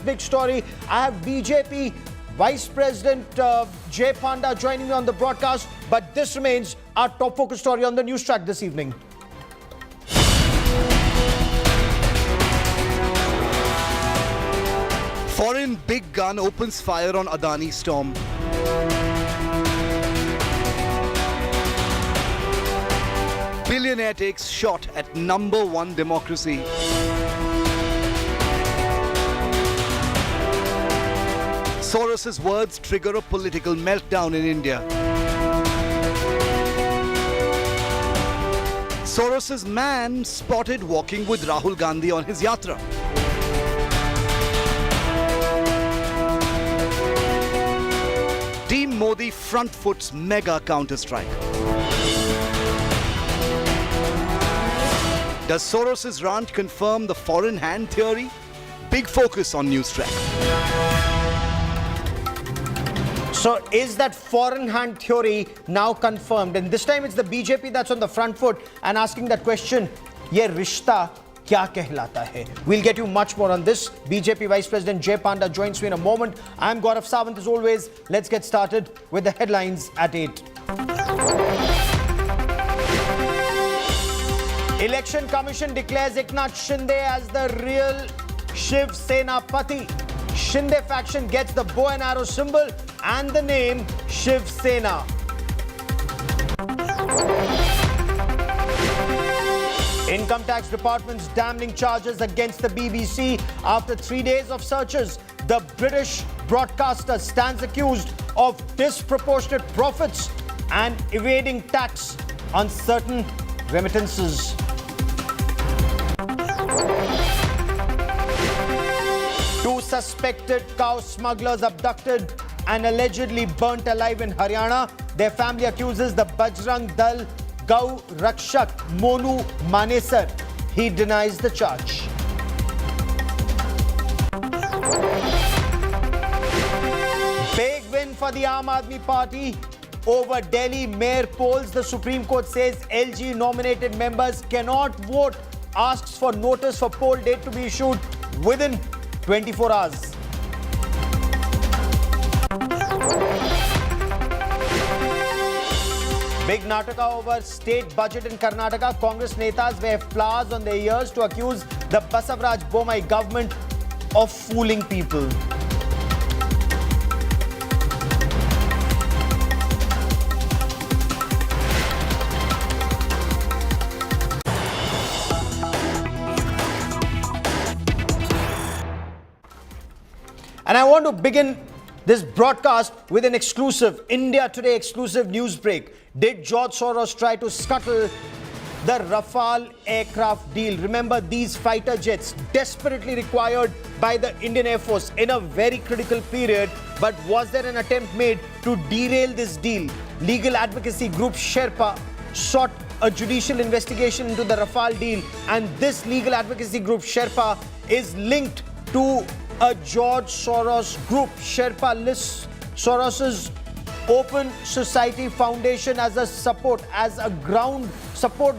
big story. I have BJP Vice President Jay Panda joining me on the broadcast, but this remains our top focus story on the Newstrack this evening. Foreign big gun opens fire on Adani storm. Billionaire takes shot at #1 democracy. Soros' words trigger a political meltdown in India. Soros' man spotted walking with Rahul Gandhi on his yatra. Team Modi front foots mega counter-strike. Does Soros' rant confirm the foreign hand theory? Big focus on Newstrack. So is that foreign hand theory now confirmed? And this time it's the BJP that's on the front foot and asking that question, ye rishta kya kehlata hai? We'll get you much more on this. BJP Vice President Jay Panda joins me in a moment. I'm Gaurav Sawant as always. Let's get started with the headlines at 8. Election Commission declares Eknath Shinde as the real Shiv Sena Pati. Shinde faction gets the bow and arrow symbol and the name Shiv Sena. Income Tax Department's damning charges against the BBC after 3 days of searches. The British broadcaster stands accused of disproportionate profits and evading tax on certain remittances. Two suspected cow smugglers abducted and allegedly burnt alive in Haryana. Their family accuses the Bajrang Dal Gau Rakshak Monu Manesar. He denies the charge. Big win for the Aam Aadmi Party over Delhi mayor polls. The Supreme Court says LG nominated members cannot vote. Asks for notice for poll date to be issued within 24 hours. Big Nataka over state budget in Karnataka. Congress netas wear flowers on their ears to accuse the Basavaraj Bommai government of fooling people. And I want to begin this broadcast with an exclusive, India Today exclusive news break. Did George Soros try to scuttle the Rafale aircraft deal? Remember, these fighter jets desperately required by the Indian Air Force in a very critical period. But was there an attempt made to derail this deal? Legal advocacy group Sherpa sought a judicial investigation into the Rafale deal. And this legal advocacy group Sherpa is linked to a George Soros group. Sherpa lists Soros's Open Society Foundation as a support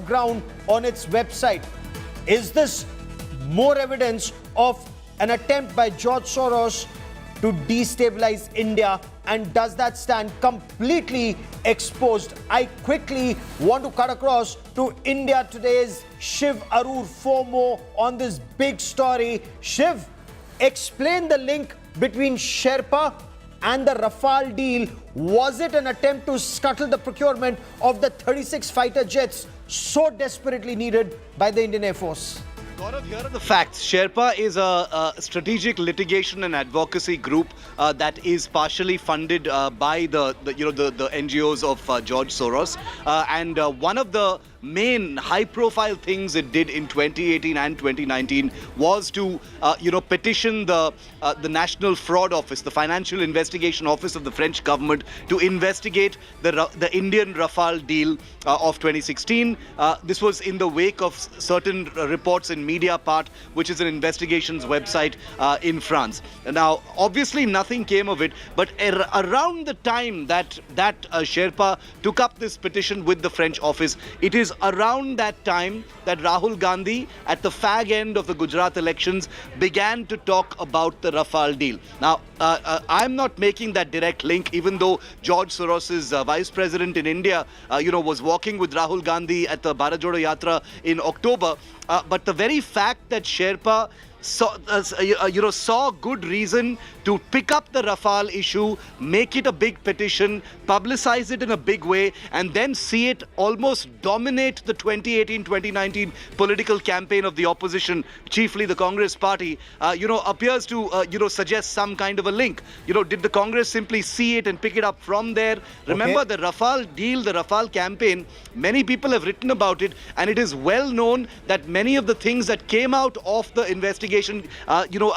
ground on its website. Is this more evidence of an attempt by George Soros to destabilize India, and does that stand completely exposed? I quickly want to cut across to India Today's Shiv Arur for more on this big story. Shiv, explain the link between Sherpa and the Rafale deal. Was it an attempt to scuttle the procurement of the 36 fighter jets so desperately needed by the Indian Air Force? Gaurav, here are the facts. Sherpa is a strategic litigation and advocacy group that is partially funded by the NGOs of George Soros, and one of the main high-profile things it did in 2018 and 2019 was to, petition the National Fraud Office, the Financial Investigation Office of the French government, to investigate the Indian Rafale deal of 2016. This was in the wake of certain reports in Mediapart, which is an investigations website in France. Now, obviously, nothing came of it, but around the time that Sherpa took up this petition with the French office, it is around that time that Rahul Gandhi, at the fag end of the Gujarat elections, began to talk about the Rafale deal. Now, I'm not making that direct link, even though George Soros's vice president in India, was walking with Rahul Gandhi at the Bharat Jodo Yatra in October. But the very fact that Sherpa saw good reason to pick up the Rafale issue, make it a big petition, publicize it in a big way, and then see it almost dominate the 2018-2019 political campaign of the opposition, chiefly the Congress party, appears to, suggest some kind of a link. Did the Congress simply see it and pick it up from there? Remember the Rafale deal, the Rafale campaign, many people have written about it, and it is well known that many of the things that came out of the investigation,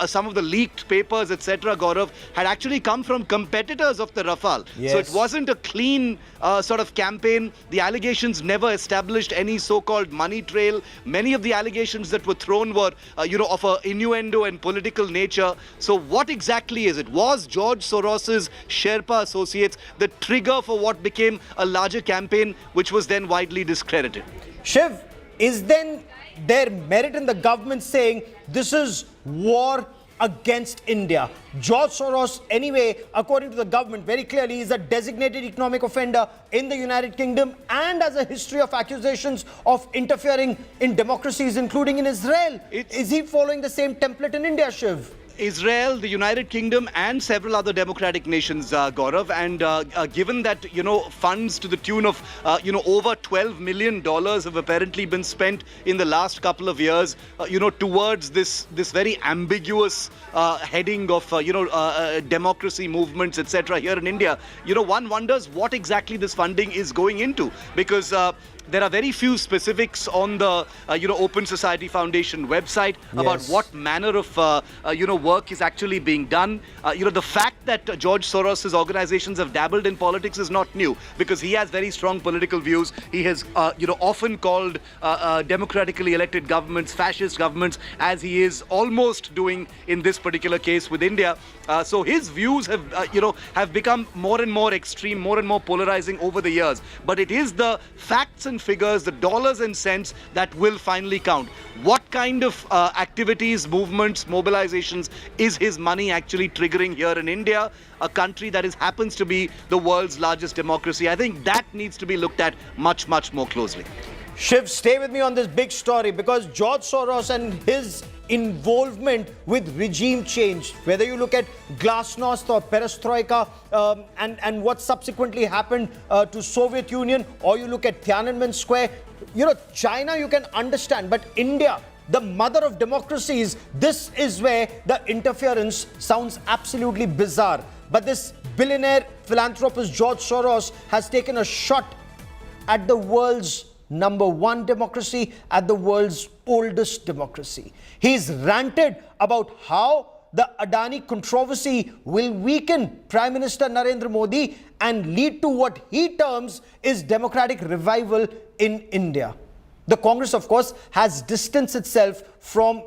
some of the leaked papers, etc., Gaurav, had actually come from competitors of the Rafale. Yes. So it wasn't a clean sort of campaign. The allegations never established any so-called money trail. Many of the allegations that were thrown were, of a innuendo and political nature. So what exactly is it? Was George Soros's Sherpa associates the trigger for what became a larger campaign, which was then widely discredited? Shiv, is then there merit in the government saying this is war against India? George Soros, anyway, according to the government, very clearly is a designated economic offender in the United Kingdom and has a history of accusations of interfering in democracies, including in Israel. Is he following the same template in India, Shiv? Israel, the United Kingdom, and several other democratic nations, Gaurav, and given that funds to the tune of over $12 million have apparently been spent in the last couple of years, towards this very ambiguous heading of democracy movements, etc. here in India, one wonders what exactly this funding is going into, because there are very few specifics on the Open Society Foundation website about what manner of work is actually being done. The fact that George Soros's organizations have dabbled in politics is not new, because he has very strong political views. He has often called democratically elected governments fascist governments, as he is almost doing in this particular case with India. So his views have become more and more extreme, more and more polarizing over the years. But it is the facts and figures, the dollars and cents, that will finally count. What kind of activities, movements, mobilizations is his money actually triggering here in India, a country that happens to be the world's largest democracy? I think that needs to be looked at much, much more closely. Shiv, stay with me on this big story, because George Soros and his involvement with regime change, whether you look at glasnost or perestroika and what subsequently happened to Soviet Union, or you look at Tiananmen Square, China you can understand, but India, the mother of democracies, this is where the interference sounds absolutely bizarre. But this billionaire philanthropist George Soros has taken a shot at the world's #1 democracy, at the world's oldest democracy. He's ranted about how the Adani controversy will weaken Prime Minister Narendra Modi and lead to what he terms is democratic revival in India. The Congress, of course, has distanced itself from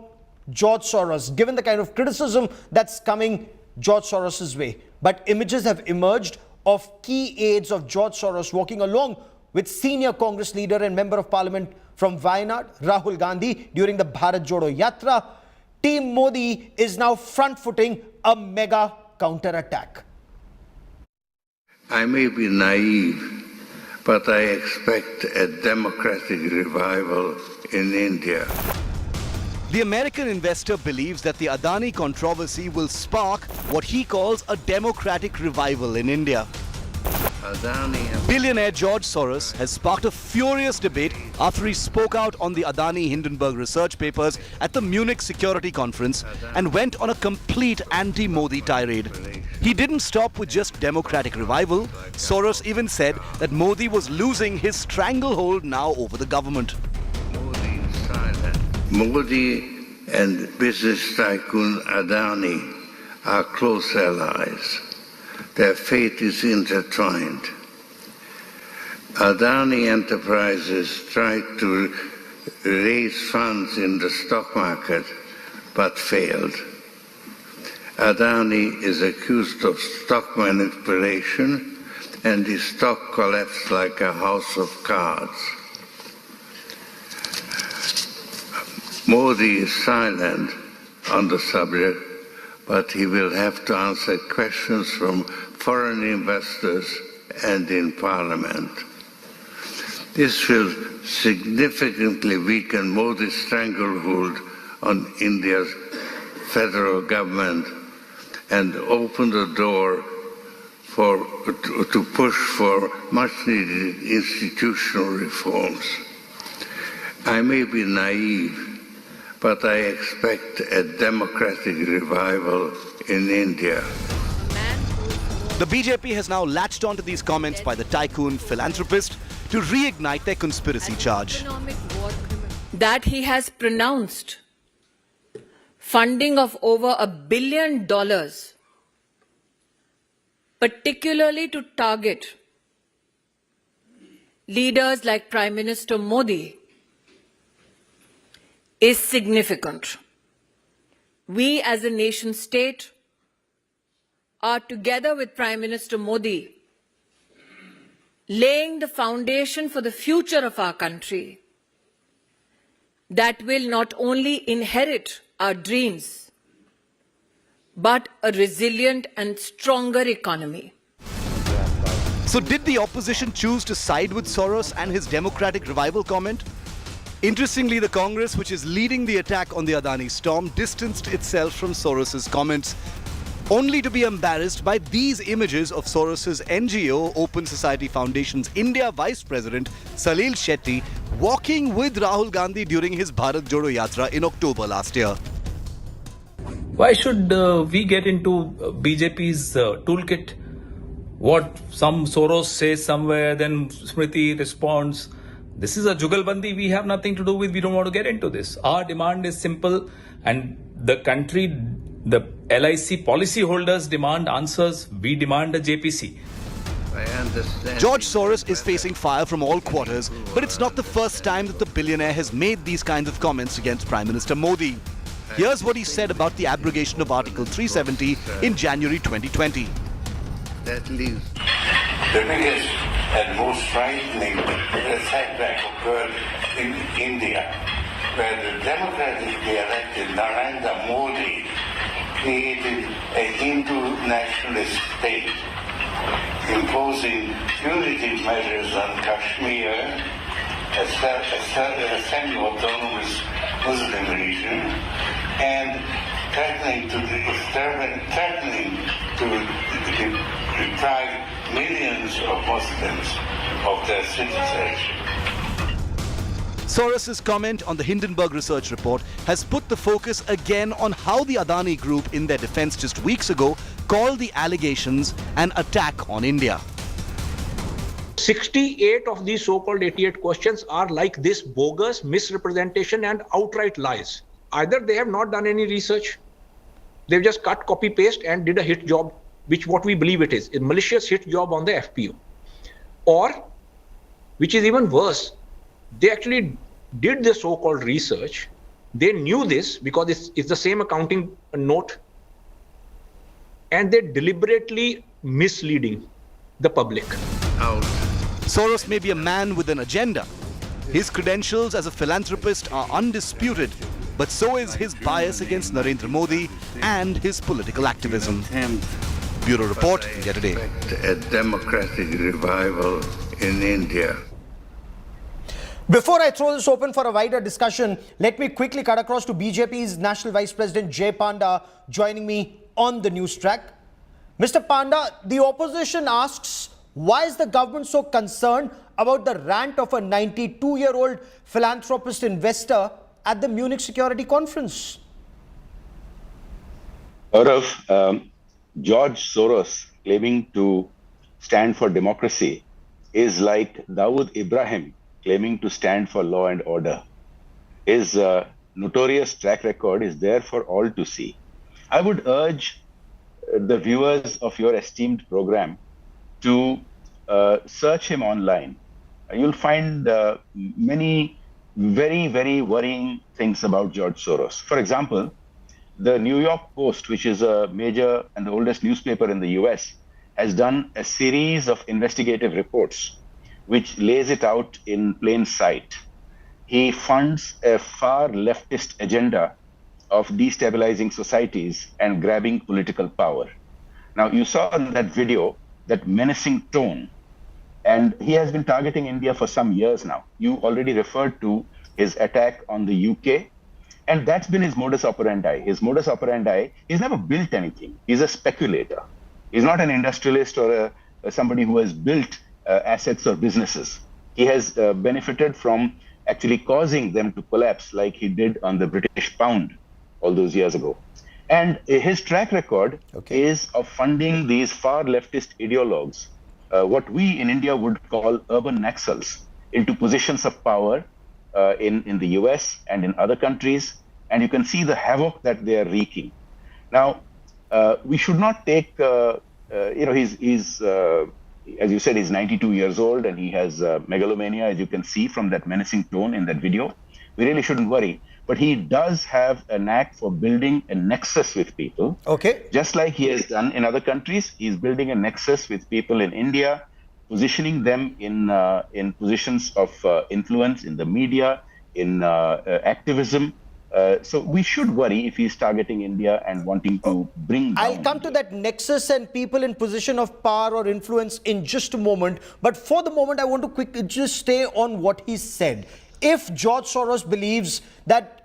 George Soros, given the kind of criticism that's coming George Soros's way. But images have emerged of key aides of George Soros walking along with senior Congress leader and member of parliament from Wayanad, Rahul Gandhi, during the Bharat Jodo Yatra. Team Modi is now front-footing a mega counter-attack. I may be naive, but I expect a democratic revival in India. The American investor believes that the Adani controversy will spark what he calls a democratic revival in India. Billionaire George Soros has sparked a furious debate after he spoke out on the Adani-Hidenburg research papers at the Munich Security Conference and went on a complete anti-Modi tirade. He didn't stop with just democratic revival. Soros even said that Modi was losing his stranglehold now over the government. Modi and business tycoon Adani are close allies. Their fate is intertwined. Adani Enterprises tried to raise funds in the stock market but failed. Adani is accused of stock manipulation and his stock collapsed like a house of cards. Modi is silent on the subject, but he will have to answer questions from foreign investors and in Parliament. This will significantly weaken Modi's stranglehold on India's federal government and open the door to push for much-needed institutional reforms. I may be naive, but I expect a democratic revival in India. The BJP has now latched onto these comments by the tycoon philanthropist to reignite their conspiracy charge. That he has pronounced funding of over $1 billion, particularly to target leaders like Prime Minister Modi, is significant. We as a nation state are together with Prime Minister Modi laying the foundation for the future of our country that will not only inherit our dreams, but a resilient and stronger economy. So did the opposition choose to side with Soros and his democratic revival comment? Interestingly, the Congress, which is leading the attack on the Adani storm, distanced itself from Soros's comments, only to be embarrassed by these images of Soros's NGO, Open Society Foundation's India Vice President, Salil Shetty, walking with Rahul Gandhi during his Bharat Jodo Yatra in October last year. Why should we get into BJP's toolkit? What some Soros says somewhere, then Smriti responds. This is a jugalbandi we have nothing to do with. We don't want to get into this. Our demand is simple, and the country, the LIC policyholders demand answers. We demand a JPC. George Soros is facing fire from all quarters, but it's not the first time that the billionaire has made these kinds of comments against Prime Minister Modi. Here's what he said about the abrogation of Article 370 in January 2020. That leaves the biggest and most frightening setback occurred in India, where the democratically elected Narendra Modi created a Hindu nationalist state, imposing punitive measures on Kashmir, a semi-autonomous Muslim region, and threatening to deprive millions of Muslims of their citizenship. Soros's comment on the Hindenburg research report has put the focus again on how the Adani Group, in their defense just weeks ago, called the allegations an attack on India. 68 of these so-called 88 questions are like this: bogus, misrepresentation and outright lies. Either they have not done any research, they've just cut, copy, paste and did a hit job, which what we believe it is, a malicious hit job on the FPO. Or, which is even worse, they actually did the so-called research. They knew this because it's the same accounting note, and they're deliberately misleading the public. Soros may be a man with an agenda. His credentials as a philanthropist are undisputed, but so is his bias against Narendra Modi and his political activism. Bureau Report, India Today. a democratic revival in India. Before I throw this open for a wider discussion, let me quickly cut across to BJP's National Vice President Jay Panda joining me on the Newstrack. Mr. Panda, the opposition asks, why is the government so concerned about the rant of a 92-year-old philanthropist investor at the Munich Security Conference? Gaurav, George Soros claiming to stand for democracy is like Dawood Ibrahim claiming to stand for law and order. His notorious track record is there for all to see. I would urge the viewers of your esteemed program to search him online. You'll find many very, very worrying things about George Soros. For example, the New York Post, which is a major and the oldest newspaper in the US, has done a series of investigative reports which lays it out in plain sight. he funds a far leftist agenda of destabilizing societies and grabbing political power. Now, you saw in that video that menacing tone, and he has been targeting India for some years now. You already referred to his attack on the UK, and that's been his modus operandi. His modus operandi, he's never built anything. He's a speculator. He's not an industrialist or somebody who has built assets or businesses. He has benefited from actually causing them to collapse like he did on the British pound all those years ago. And his track record is of funding these far leftist ideologues, what we in India would call urban Naxals, into positions of power in the US and in other countries. And you can see the havoc that they are wreaking. Now, we should not take, he's as you said, he's 92 years old and he has megalomania, as you can see from that menacing tone in that video. We really shouldn't worry. But he does have a knack for building a nexus with people. Okay. Just like he has done in other countries, he's building a nexus with people in India, positioning them in positions of influence in the media, in activism. So we should worry if he's targeting India and wanting to bring down I'll come to that nexus and people in position of power or influence in just a moment. But for the moment, I want to quickly just stay on what he said. If George Soros believes that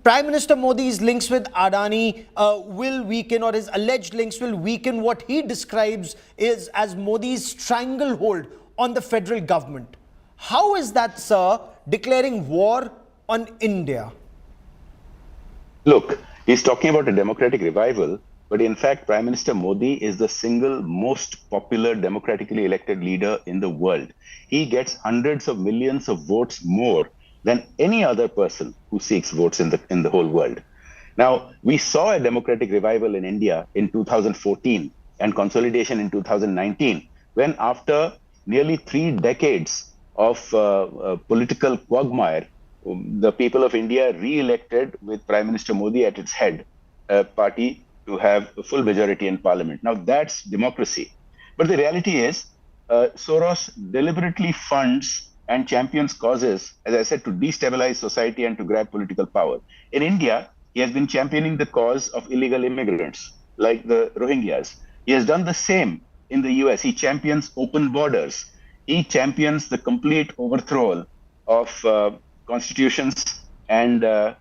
Prime Minister Modi's links with Adani will weaken, or his alleged links will weaken what he describes is as Modi's stranglehold on the federal government, how is that, sir, declaring war on India? Look, he's talking about a democratic revival, but in fact, Prime Minister Modi is the single most popular democratically elected leader in the world. He gets hundreds of millions of votes more than any other person who seeks votes in the whole world. Now, we saw a democratic revival in India in 2014 and consolidation in 2019, when after nearly 3 decades of political quagmire, the people of India re-elected with Prime Minister Modi at its head, a party to have a full majority in parliament. Now, that's democracy. But the reality is, Soros deliberately funds and champions causes, as I said, to destabilize society and to grab political power. In India, he has been championing the cause of illegal immigrants, like the Rohingyas. He has done the same in the US. He champions open borders. He champions the complete overthrow of constitutions and a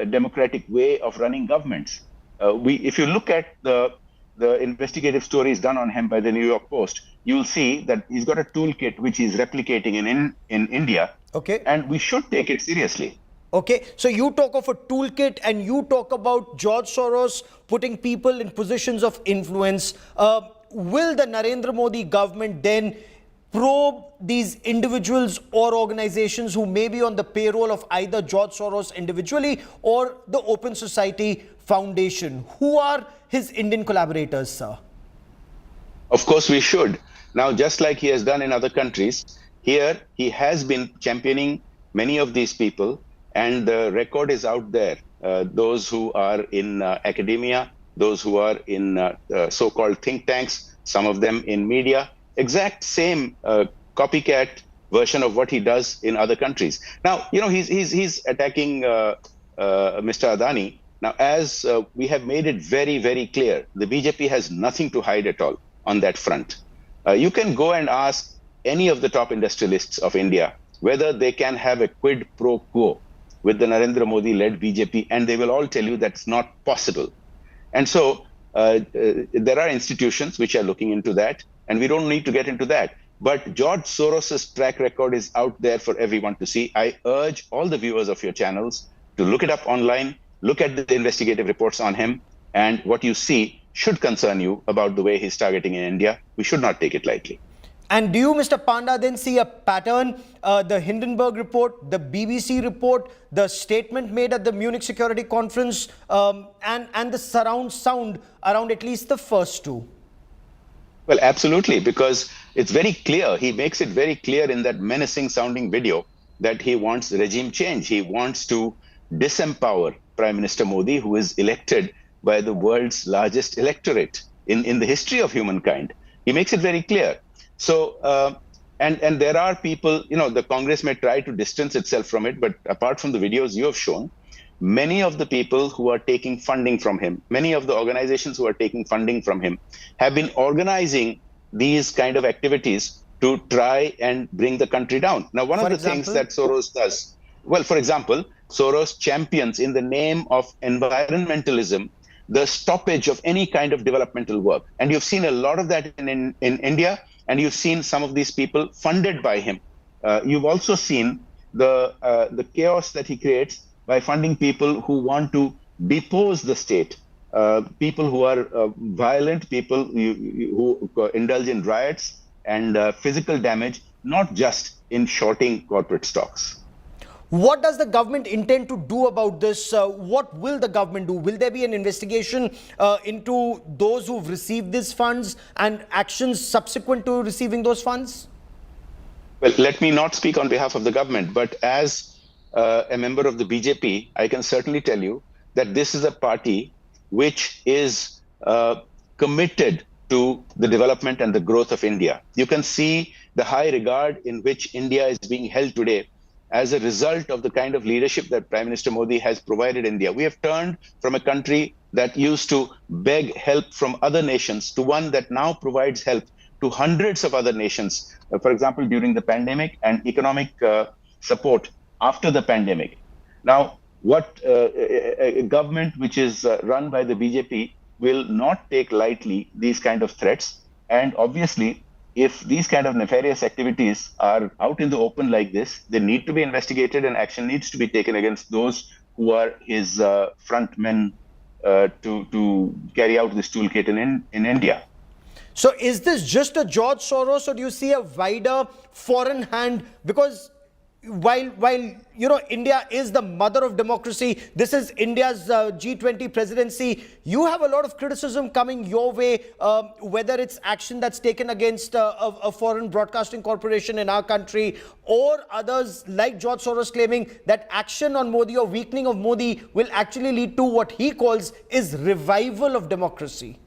democratic way of running governments. If you look at the investigative stories done on him by the New York Post, you will see that he's got a toolkit which he's replicating in India. Okay. And we should take it seriously. Okay, so you talk of a toolkit and you talk about George Soros putting people in positions of influence. Will the Narendra Modi government then probe these individuals or organizations who may be on the payroll of either George Soros individually or the Open Society Foundation? Who are his Indian collaborators, sir? Of course, we should. Now, just like he has done in other countries, here he has been championing many of these people, and the record is out there. Those who are in academia, those who are in so-called think tanks, some of them in media, exact same copycat version of what he does in other countries. Now, he's attacking Mr. Adani. Now, as we have made it very, very clear, the BJP has nothing to hide at all on that front. You can go and ask any of the top industrialists of India whether they can have a quid pro quo with the Narendra Modi-led BJP, and they will all tell you that's not possible. And so there are institutions which are looking into that, and we don't need to get into that. But George Soros's track record is out there for everyone to see. I urge all the viewers of your channels to look it up online, look at the investigative reports on him, and what you see should concern you about the way he's targeting in India. We should not take it lightly. And do you, Mr. Panda, then see a pattern? The Hindenburg report, the BBC report, the statement made at the Munich Security Conference, and the surround sound around at least the first two? Well, absolutely, because it's very clear. He makes it very clear in that menacing sounding video that he wants regime change. He wants to disempower Prime Minister Modi, who is elected by the world's largest electorate in the history of humankind. He makes it very clear. So And there are people, the Congress may try to distance itself from it, but apart from the videos you have shown, many of the people who are taking funding from him, many of the organizations who are taking funding from him have been organizing these kind of activities to try and bring the country down. Now, one of the things that Soros does, well, for example, Soros champions in the name of environmentalism the stoppage of any kind of developmental work. And you've seen a lot of that in India, and you've seen some of these people funded by him. You've also seen the chaos that he creates by funding people who want to depose the state, people who are violent, people who indulge in riots and physical damage, not just in shorting corporate stocks. What does the government intend to do about this? What will the government do? Will there be an investigation into those who've received these funds and actions subsequent to receiving those funds? Well, let me not speak on behalf of the government, but as a member of the BJP, I can certainly tell you that this is a party which is committed to the development and the growth of India. You can see the high regard in which India is being held today as a result of the kind of leadership that Prime Minister Modi has provided India. We have turned from a country that used to beg help from other nations to one that now provides help to hundreds of other nations, for example, during the pandemic and economic support after the pandemic. Now, what a government which is run by the BJP will not take lightly these kind of threats. And obviously, if these kind of nefarious activities are out in the open like this, they need to be investigated and action needs to be taken against those who are his front men to carry out this toolkit in India. So is this just a George Soros, or do you see a wider foreign hand? Because while India is the mother of democracy, this is India's G20 presidency, you have a lot of criticism coming your way, whether it's action that's taken against a foreign broadcasting corporation in our country, or others like George Soros claiming that action on Modi or weakening of Modi will actually lead to what he calls is revival of democracy.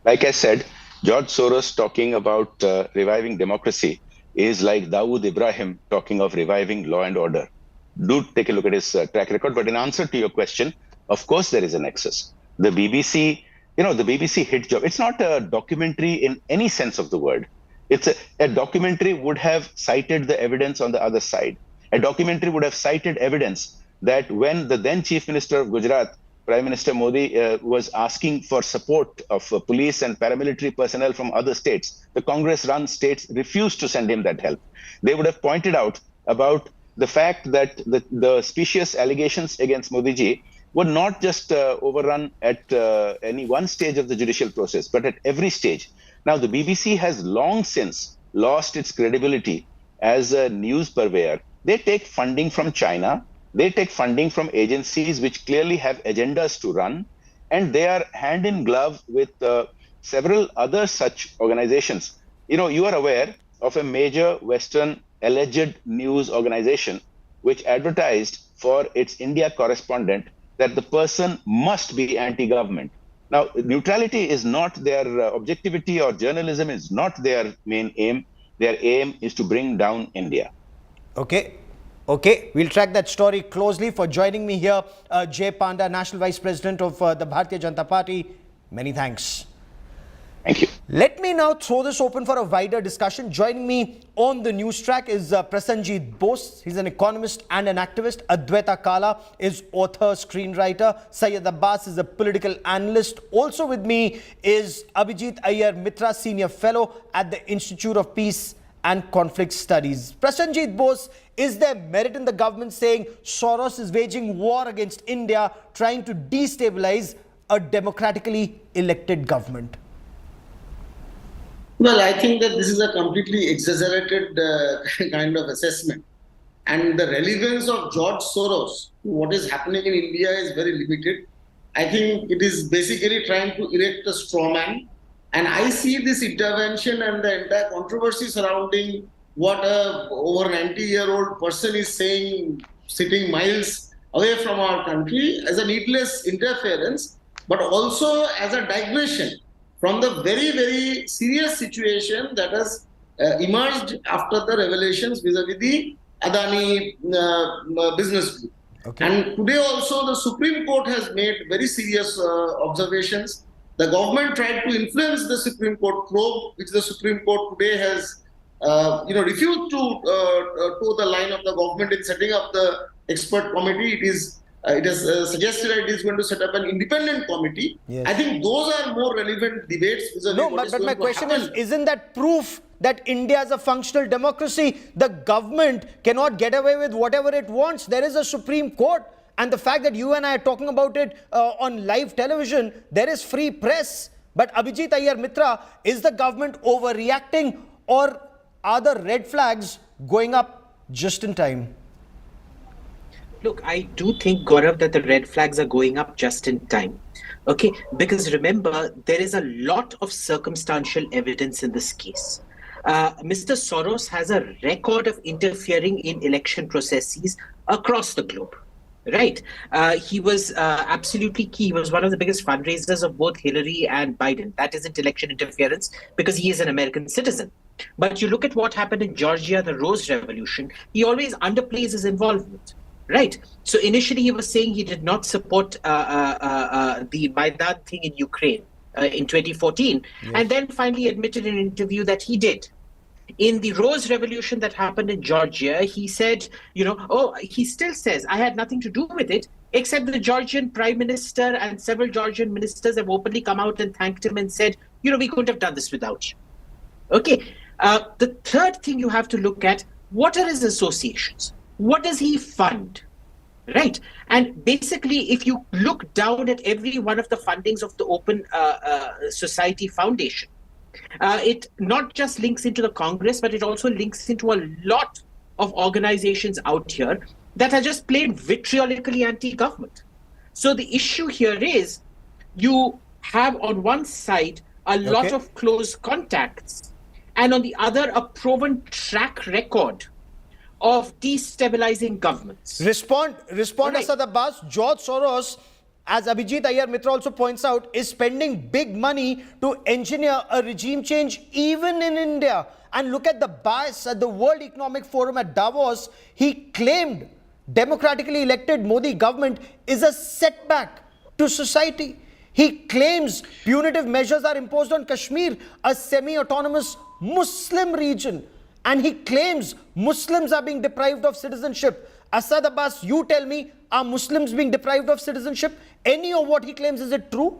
Like I said, George Soros talking about reviving democracy is like Dawood Ibrahim talking of reviving law and order. Do take a look at his track record. But in answer to your question, of course there is a nexus. The BBC, the BBC hit job. It's not a documentary in any sense of the word. It's a documentary would have cited the evidence on the other side. A documentary would have cited evidence that when the then Chief Minister of Gujarat, Prime Minister Modi, was asking for support of police and paramilitary personnel from other states, the Congress-run states refused to send him that help. They would have pointed out about the fact that the specious allegations against Modi ji were not just overrun at any one stage of the judicial process, but at every stage. Now, the BBC has long since lost its credibility as a news purveyor. They take funding from China. They take funding from agencies which clearly have agendas to run, and they are hand in glove with several other such organizations. You are aware of a major Western alleged news organization which advertised for its India correspondent that the person must be anti-government. Now, neutrality is not their objectivity, or journalism is not their main aim. Their aim is to bring down India. Okay, we'll track that story closely. For joining me here, Jay Panda, National Vice President of the Bharatiya Janata Party. Many thanks. Thank you. Let me now throw this open for a wider discussion. Joining me on the Newstrack is Prasenjit Bose. He's an economist and an activist. Adwaita Kala is author, screenwriter. Syed Abbas is a political analyst. Also with me is Abhijit Iyer Mitra, Senior Fellow at the Institute of Peace and Conflict Studies. Prasenjit Bose, is there merit in the government saying Soros is waging war against India, trying to destabilize a democratically elected government? Well, I think that this is a completely exaggerated kind of assessment. And the relevance of George Soros to what is happening in India is very limited. I think it is basically trying to erect a straw man. And I see this intervention and the entire controversy surrounding what a over 90-year-old person is saying, sitting miles away from our country, as a needless interference, but also as a digression from the very, very serious situation that has emerged after the revelations vis-a-vis the Adani business group. Okay. And today also the Supreme Court has made very serious observations. The government tried to influence the Supreme Court probe, which the Supreme Court today has refused to toe the line of the government in setting up the expert committee. It has suggested that it is going to set up an independent committee. Yes. I think those are more relevant debates. No, but my question is, isn't that proof that India is a functional democracy? The government cannot get away with whatever it wants. There is a Supreme Court. And the fact that you and I are talking about it on live television, there is free press. But Abhijit Iyer Mitra, is the government overreacting, or are the red flags going up just in time? Look, I do think, Gaurav, that the red flags are going up just in time. Okay, because remember, there is a lot of circumstantial evidence in this case. Mr. Soros has a record of interfering in election processes across the globe. Right. He was absolutely key. He was one of the biggest fundraisers of both Hillary and Biden. That isn't election interference because he is an American citizen. But you look at what happened in Georgia, the Rose Revolution, he always underplays his involvement. Right. So initially he was saying he did not support the Maidan thing in Ukraine in 2014, and then finally admitted in an interview that he did. In the Rose Revolution that happened in Georgia, he said, he still says, I had nothing to do with it, except the Georgian Prime Minister and several Georgian ministers have openly come out and thanked him and said, we couldn't have done this without you. Okay. The third thing you have to look at, what are his associations? What does he fund? Right. And basically, if you look down at every one of the fundings of the Open Society Foundation, it not just links into the Congress, but it also links into a lot of organizations out here that are just plain vitriolically anti-government. So the issue here is you have on one side a lot of close contacts, and on the other a proven track record of destabilizing governments. Respond, Asad Abbas. George Soros, as Abhijit Iyer Mitra also points out, is spending big money to engineer a regime change even in India. And look at the bias at the World Economic Forum at Davos. He claimed democratically elected Modi government is a setback to society. He claims punitive measures are imposed on Kashmir, a semi-autonomous Muslim region. And he claims Muslims are being deprived of citizenship. Asad Abbas, you tell me, are Muslims being deprived of citizenship? Any of what he claims, is it true?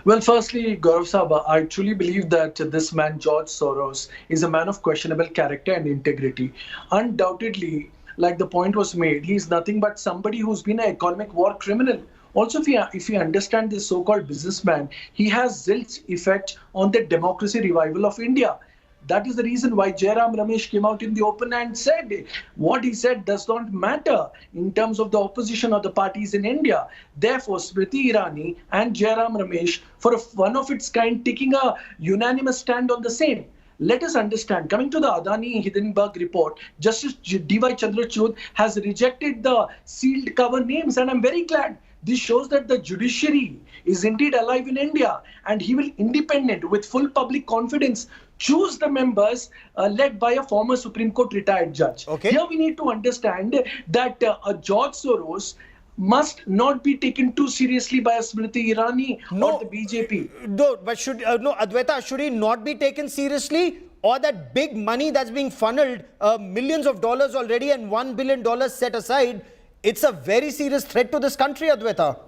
Well, firstly, Gaurav Sawant, I truly believe that this man, George Soros, is a man of questionable character and integrity. Undoubtedly, like the point was made, he is nothing but somebody who's been an economic war criminal. Also, if you understand this so-called businessman, he has zilch effect on the democracy revival of India. That is the reason why Jairam Ramesh came out in the open and said what he said does not matter in terms of the opposition or the parties in India. Therefore, Smriti Irani and Jairam Ramesh, for one of its kind, taking a unanimous stand on the same. Let us understand, coming to the Adani-Hidenburg report, Justice D.Y. Chandrachud has rejected the sealed cover names, and I'm very glad. This shows that the judiciary is indeed alive in India, and he will, independent, with full public confidence, choose the members led by a former Supreme Court retired judge. Okay. Here we need to understand that George Soros must not be taken too seriously by a Smriti Irani or the BJP. No, but Adwaita, should he not be taken seriously? Or that big money that's being funneled, millions of dollars already and $1 billion set aside, it's a very serious threat to this country, Adwaita.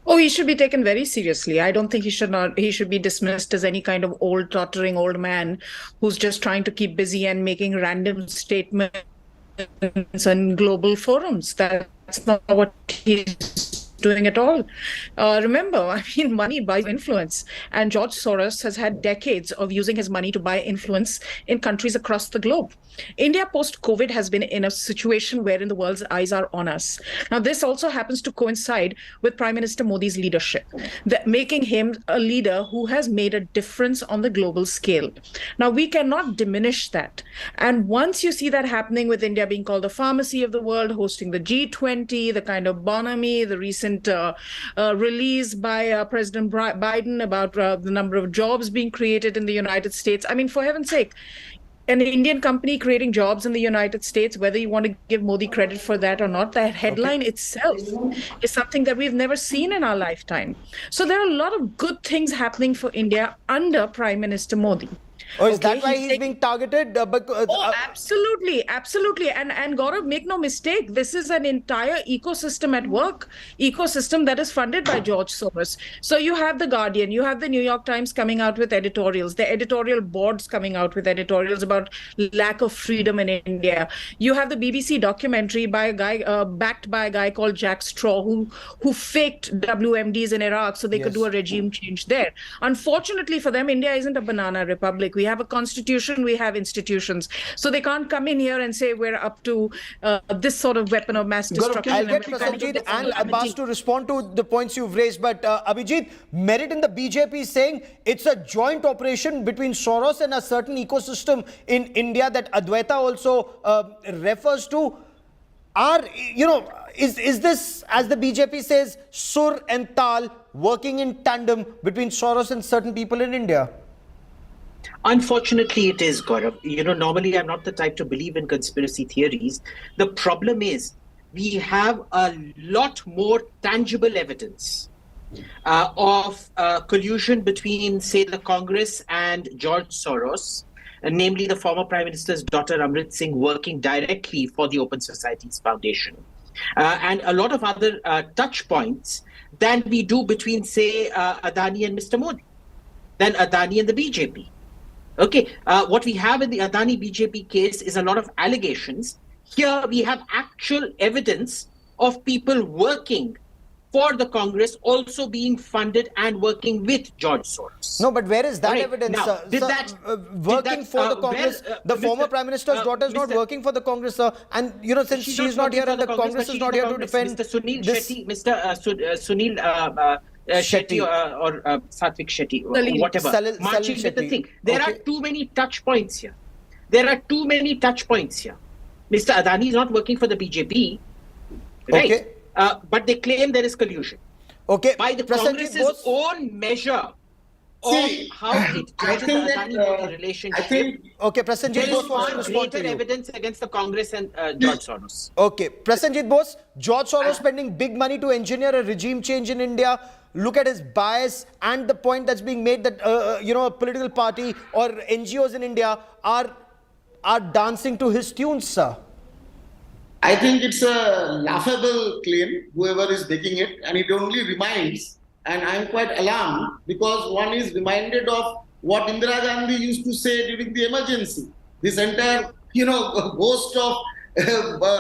Oh, he should be taken very seriously. I don't think he should be dismissed as any kind of old, tottering old man who's just trying to keep busy and making random statements on global forums. That's not what he's doing at all. Remember, money buys influence, and George Soros has had decades of using his money to buy influence in countries across the globe. India post-COVID has been in a situation wherein the world's eyes are on us. Now, this also happens to coincide with Prime Minister Modi's leadership, making him a leader who has made a difference on the global scale. Now, we cannot diminish that. And once you see that happening with India being called the pharmacy of the world, hosting the G20, the kind of bonhomie, the recent recent release by President Biden about the number of jobs being created in the United States. I mean, for heaven's sake, an Indian company creating jobs in the United States, whether you want to give Modi credit for that or not, that headline itself is something that we've never seen in our lifetime. So there are a lot of good things happening for India under Prime Minister Modi. Oh, is that why he's being targeted? Absolutely, absolutely. And Gaurav, make no mistake, this is an entire ecosystem at work, ecosystem that is funded by George Soros. So you have The Guardian, you have the New York Times coming out with editorials, the editorial boards coming out with editorials about lack of freedom in India. You have the BBC documentary by a guy, backed by a guy called Jack Straw, who faked WMDs in Iraq so they could do a regime change there. Unfortunately for them, India isn't a banana republic. We have a constitution, we have institutions. So they can't come in here and say we're up to this sort of weapon of mass destruction. I'll get Prasenjit and Abbas to respond to the points you've raised. But Abhijit, merit in the BJP saying it's a joint operation between Soros and a certain ecosystem in India that Advaita also refers to. Is this, as the BJP says, Sur and Tal working in tandem between Soros and certain people in India? Unfortunately, it is, Gaurav. Normally I'm not the type to believe in conspiracy theories. The problem is we have a lot more tangible evidence of collusion between, say, the Congress and George Soros, namely the former Prime Minister's daughter, Amrit Singh, working directly for the Open Societies Foundation. And a lot of other touch points than we do between, say, Adani and Mr. Modi, than Adani and the BJP. Okay, what we have in the Adani BJP case is a lot of allegations. Here we have actual evidence of people working for the Congress, also being funded and working with George Soros. No, but where is that evidence? Now, working for the Congress, the former Prime Minister's daughter is not working for the Congress, sir. And since she's not here and the Congress is not here to defend Mr. Sunil Shetty, Sunil Shetty or Satvik Shetty, whatever, marching with the thing. There are too many touch points here. Mr. Adani is not working for the BJP, right? But they claim there is collusion. By the Congress's own measure of how it judges the Adani-Modi relationship. Prasenjit Bose wants to respond to you. Evidence against the Congress and George Soros. Prasenjit Bose, George Soros spending big money to engineer a regime change in India. Look at his bias and the point that's being made that a political party or NGOs in India are dancing to his tunes, sir. I think it's a laughable claim, whoever is making it, and it only reminds, and I'm quite alarmed because one is reminded of what Indira Gandhi used to say during the emergency. This entire, ghost of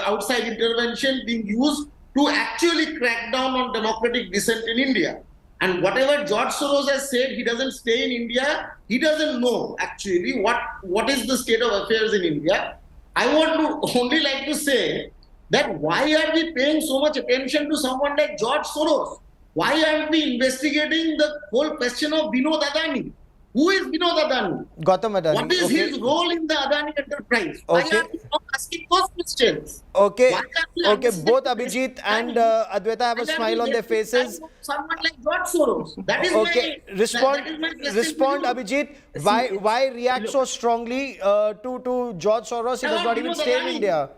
outside intervention being used to actually crack down on democratic dissent in India. And whatever George Soros has said, he doesn't stay in India. He doesn't know actually what is the state of affairs in India. I want to only like to say that why are we paying so much attention to someone like George Soros? Why aren't we investigating the whole question of Vinod Adani? Who is Vinod Adani? Gautam Adani. What is his role in the Adani enterprise? Why are we not asking those questions? Both Abhijit and Advaita have a smile on their faces. Someone like George Soros. That is my Respond, Abhijit. Why react so strongly to George Soros? He does not even stay in India.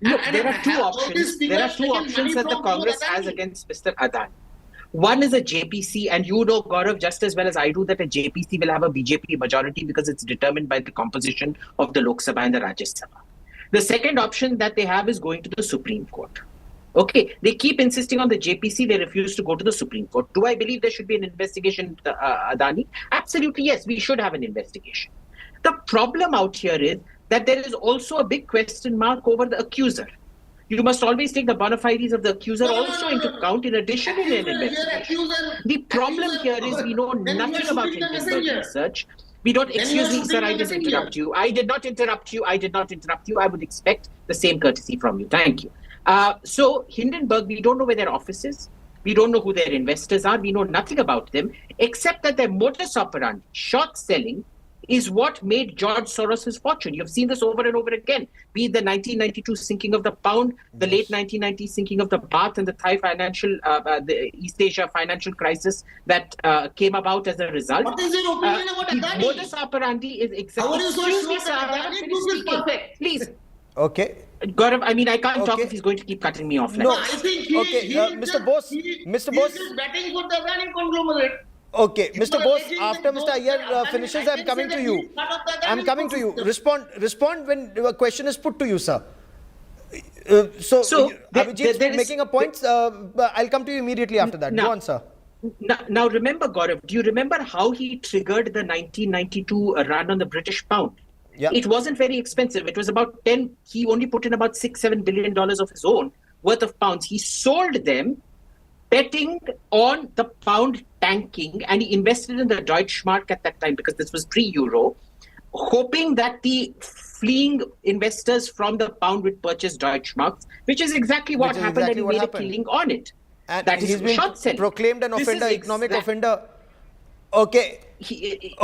Look, there are two options. There are two options that the Congress has against Mr. Adani. One is a JPC, and you know, Gaurav, just as well as I do, that a JPC will have a BJP majority because it's determined by the composition of the Lok Sabha and the Rajya Sabha. The second option that they have is going to the Supreme Court. Okay, they keep insisting on the JPC, they refuse to go to the Supreme Court. Do I believe there should be an investigation into Adani? Absolutely, yes, we should have an investigation. The problem out here is that there is also a big question mark over the accuser. You must always take the bona fides of the accuser into account in addition to an investigation. The problem here is we know nothing about Hindenburg research. We don't, excuse me, sir, I didn't interrupt you. I did not interrupt you. I would expect the same courtesy from you. Thank you. So Hindenburg, we don't know where their office is. We don't know who their investors are. We know nothing about them, except that their modus operandi, short selling, is what made George Soros' fortune. You've seen this over and over again, be it the 1992 sinking of the pound, the late 1990s sinking of the baht, and the Thai the East Asia financial crisis that came about as a result. What is your opinion about Adani? Modus operandi is exactly. How are you so Excuse sure me, sir. that I have Adani finished group is speaking. perfect? Please. Okay. Gaurav, I mean, I can't talk Okay. if he's going to keep cutting me off. No, Like I think Mr. Bose, Mr. Bose. He is batting for the Adani conglomerate. Okay, You Mr. are Bose, alleging after that Mr. those Iyer Adani- finishes, I I'm can coming say to that you. he is part of the Adani I'm coming to you. ecosystem. Respond when the question is put to you, sir. So Abhijit's there is- making a point. I'll come to you immediately after that. Now- Go on, sir. Now, remember, Gaurav, do you remember how he triggered the 1992 run on the British pound? Yeah. It wasn't very expensive. It was about 10. He only put in about $6-7 billion of his own worth of pounds. He sold them, betting on the pound tanking, and he invested in the Deutschmark at that time because this was pre-Euro, hoping that the fleeing investors from the pound would purchase Deutschmarks, which is exactly what Which is happened, exactly and what he made happened. a killing on it. And That he's is been short selling. proclaimed an This is offender, economic exact- offender. Okay.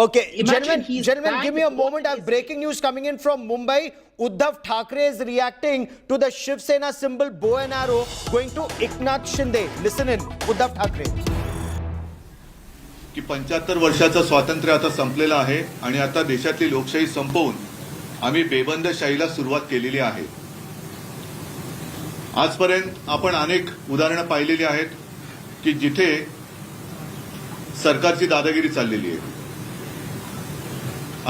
Okay, Imagine he's gentlemen, that give me a good moment. I have is- breaking news coming in from Mumbai. Uddhav Thackeray is reacting to the Shiv Sena symbol bow and arrow going to Eknath Shinde. Listen in, Uddhav Thackeray. की 75 वर्षाचं स्वातंत्र्य आता संपलेलं आहे आणि आता देशातली लोकशाही संपवून आम्ही बेबंदशाहीला सुरुवात केलेली आहे. आजपर्यंत आपण अनेक उदाहरणं पाहिलेली आहेत की जिथे सरकारची दादागिरी चाललेली आहे.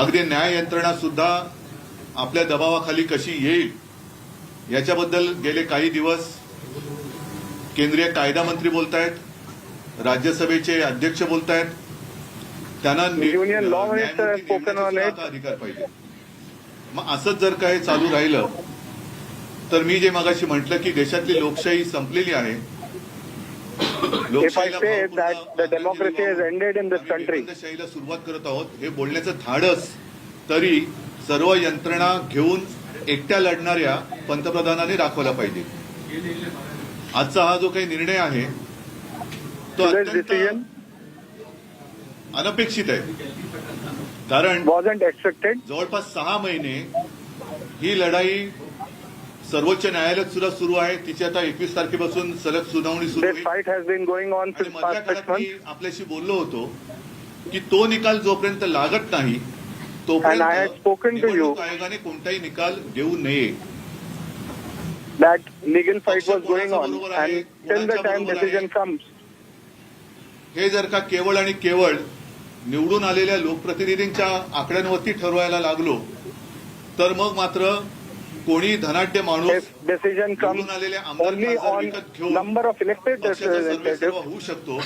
अगदी न्याय यंत्रणा सुद्धा आपल्या दबावाखाली कशी येईल याच्याबद्दल गेले काही दिवस केंद्रीय कायदा मंत्री बोलतायत, राज्यसभेचे अध्यक्ष बोलतायत. त्यांना न्यायमूर्ती अधिकार पाहिजे. मग असंच जर काही चालू राहिलं तर मी जे मगाशी म्हटलं की देशातली लोकशाही संपलेली आहे. लोकशाहीला सुरुवात करत आहोत हे बोलण्याचं धाडस तरी सर्व यंत्रणा घेऊन एकट्या लढणाऱ्या पंतप्रधानांनी दाखवला पाहिजे. आजचा हा जो काही निर्णय आहे तो अत्यंत अनपेक्षित आहे. कारण जवळपास 6 महिने ही लढाई सर्वोच्च न्यायालयात सुद्धा सुरू आहे. तिची आता 21 तारखेपासून सलग सुनावणी सुरू आहे. मधल्या काळात मी आपल्याशी बोललो होतो की तो निकाल जोपर्यंत लागत नाही तोपर्यंत निवडणूक आयोगाने कोणताही निकाल देऊ नये. हे जर का केवळ आणि केवळ निवडून आलेल्या लोकप्रतिनिधींच्या आकड्यांवरती ठरवायला लागलो तर मग मात्र कोणी धनाढ्य माणूस निवडून आलेल्या आमदार विकत घेऊन पक्षाचा सर्वेसर्वा होऊ शकतो,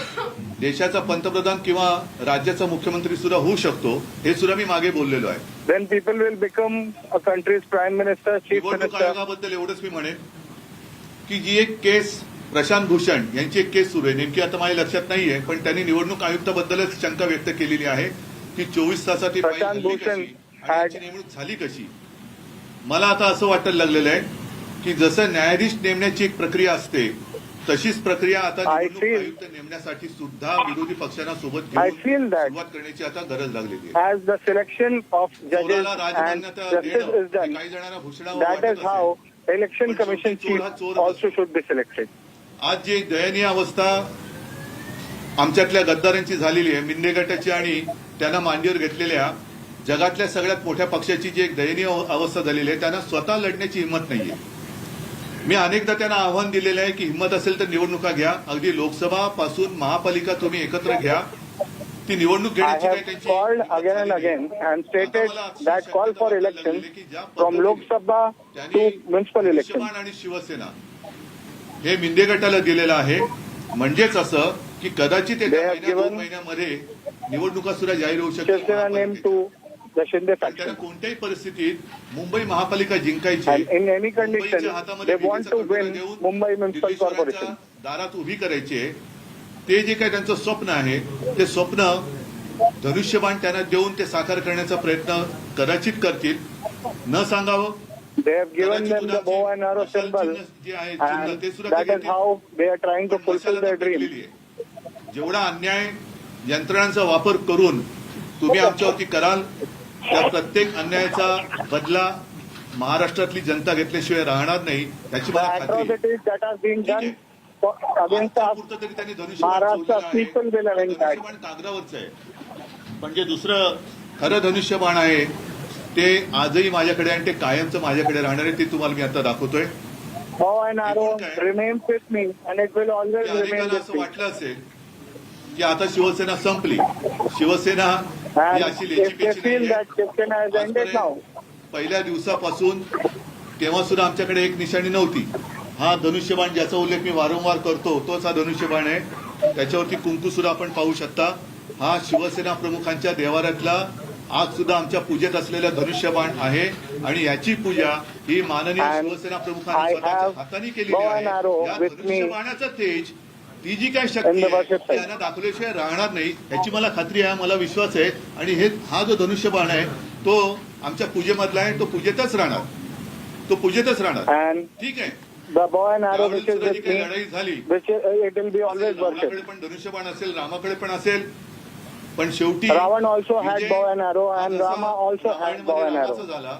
देशाचा पंतप्रधान किंवा राज्याचा मुख्यमंत्री सुद्धा होऊ शकतो, हे सुद्धा मी मागे बोललेलो आहे. निवडणूक आयोगाबद्दल एवढंच मी म्हणेन की जी एक केस प्रशांत भूषण यांची एक केस सुरू आहे, नेमकी आता माझ्या लक्षात नाहीये, पण त्यांनी निवडणूक आयुक्ताबद्दलच शंका व्यक्त केलेली आहे की 24 तासात ही फाईल झाली कशी आणि याची नेमणूक झाली कशी. मला आता असं वाटायला लागलेलं आहे की जसं न्यायाधीश नेमण्याची एक प्रक्रिया असते तशीच प्रक्रिया आता निवडणूक आयुक्त नेमण्यासाठी सुद्धा विरोधी पक्षांना सोबत घेऊन सुरुवात करण्याची आता गरज लागलेली आहे. चोराला राजमान्यता देणं काही जणांना भूषणावर वाटत असेल. आज जी दयनीय अवस्था आमच्यातल्या गद्दारांची झालेली आहे, मिंदे गटाची आणि त्यांना मांडीवर घेतलेल्या जगातल्या सगळ्यात मोठ्या पक्षाची जी एक दयनीय अवस्था झालेली आहे, त्यांना स्वतः लढण्याची हिंमत नाहीये. मी अनेकदा त्यांना आव्हान दिलेलं आहे की हिंमत असेल तर निवडणुका घ्या, अगदी लोकसभा पासून महापालिका तुम्ही एकत्र घ्या. ती निवडणूक घेण्याची काही त्यांची आणि शिवसेना हे मिंदे गटाला दिलेलं आहे. म्हणजेच असं की कदाचित येत्या 2 महिन्यामध्ये निवडणुका सुद्धा जाहीर होऊ शकतात. त्यांना कोणत्याही परिस्थितीत मुंबई महापालिका जिंकायची, मुंबईच्या हातामध्ये दिल्लीच्या दारात उभी करायची. ते जे काही त्यांचं स्वप्न आहे ते स्वप्न धनुष्यबाण त्यांना देऊन ते साकार करण्याचा प्रयत्न कदाचित करतील. न सांगावं They have given them the bow and arrow symbol, and that is how they are trying to fulfill their dream. जेवढा अन्याय यंत्रणांचा वापर करून तुम्ही आमच्यावरती कराल त्या प्रत्येक अन्यायाचा बदला महाराष्ट्रातली जनता घेतल्याशिवाय राहणार नाही याची मला खात्री आहे. आतापुरतं तरी त्यांनी धनुष्यबाण चोरलेलं आहे. धनुष्यबाण कागदावरचं आहे, पण जे दुसरं खरं धनुष्यबाण आहे ते आजही माझ्याकडे आणि ते कायमचं माझ्याकडे राहणार आहे. ते तुम्हाला मी आता दाखवतोय. अनेकांना असं वाटलं असेल की आता शिवसेना संपली, शिवसेना ही अशी लेचीपेची नाहीये. पहिल्या दिवसापासून तेव्हा सुद्धा आमच्याकडे एक निशाणी नव्हती. हा धनुष्यबाण ज्याचा उल्लेख मी वारंवार करतो तोच हा धनुष्यबाण आहे. त्याच्यावरती कुंकू सुद्धा आपण पाहू शकता. हा शिवसेना प्रमुखांच्या देवाऱ्यातला आज सुद्धा आमच्या पूजेत असलेला धनुष्यबाण आहे आणि याची पूजा ही माननीय शिवसेना प्रमुखांनी स्वतःच्या हाताने केलेली आहे. या धनुष्यबाणाचं तेज, ती जी काही शक्ती आहे त्यांना दाखवल्याशिवाय राहणार नाही याची मला खात्री आहे, मला विश्वास आहे. आणि हा जो धनुष्यबाण आहे तो आमच्या पूजेमधला आहे, तो पूजेतच राहणार, तो पूजेतच राहणार. ठीक आहे. काही लढाई झाली, रावणाकडे पण धनुष्यबाण असेल, रामाकडे पण असेल, पण शेवटी झाला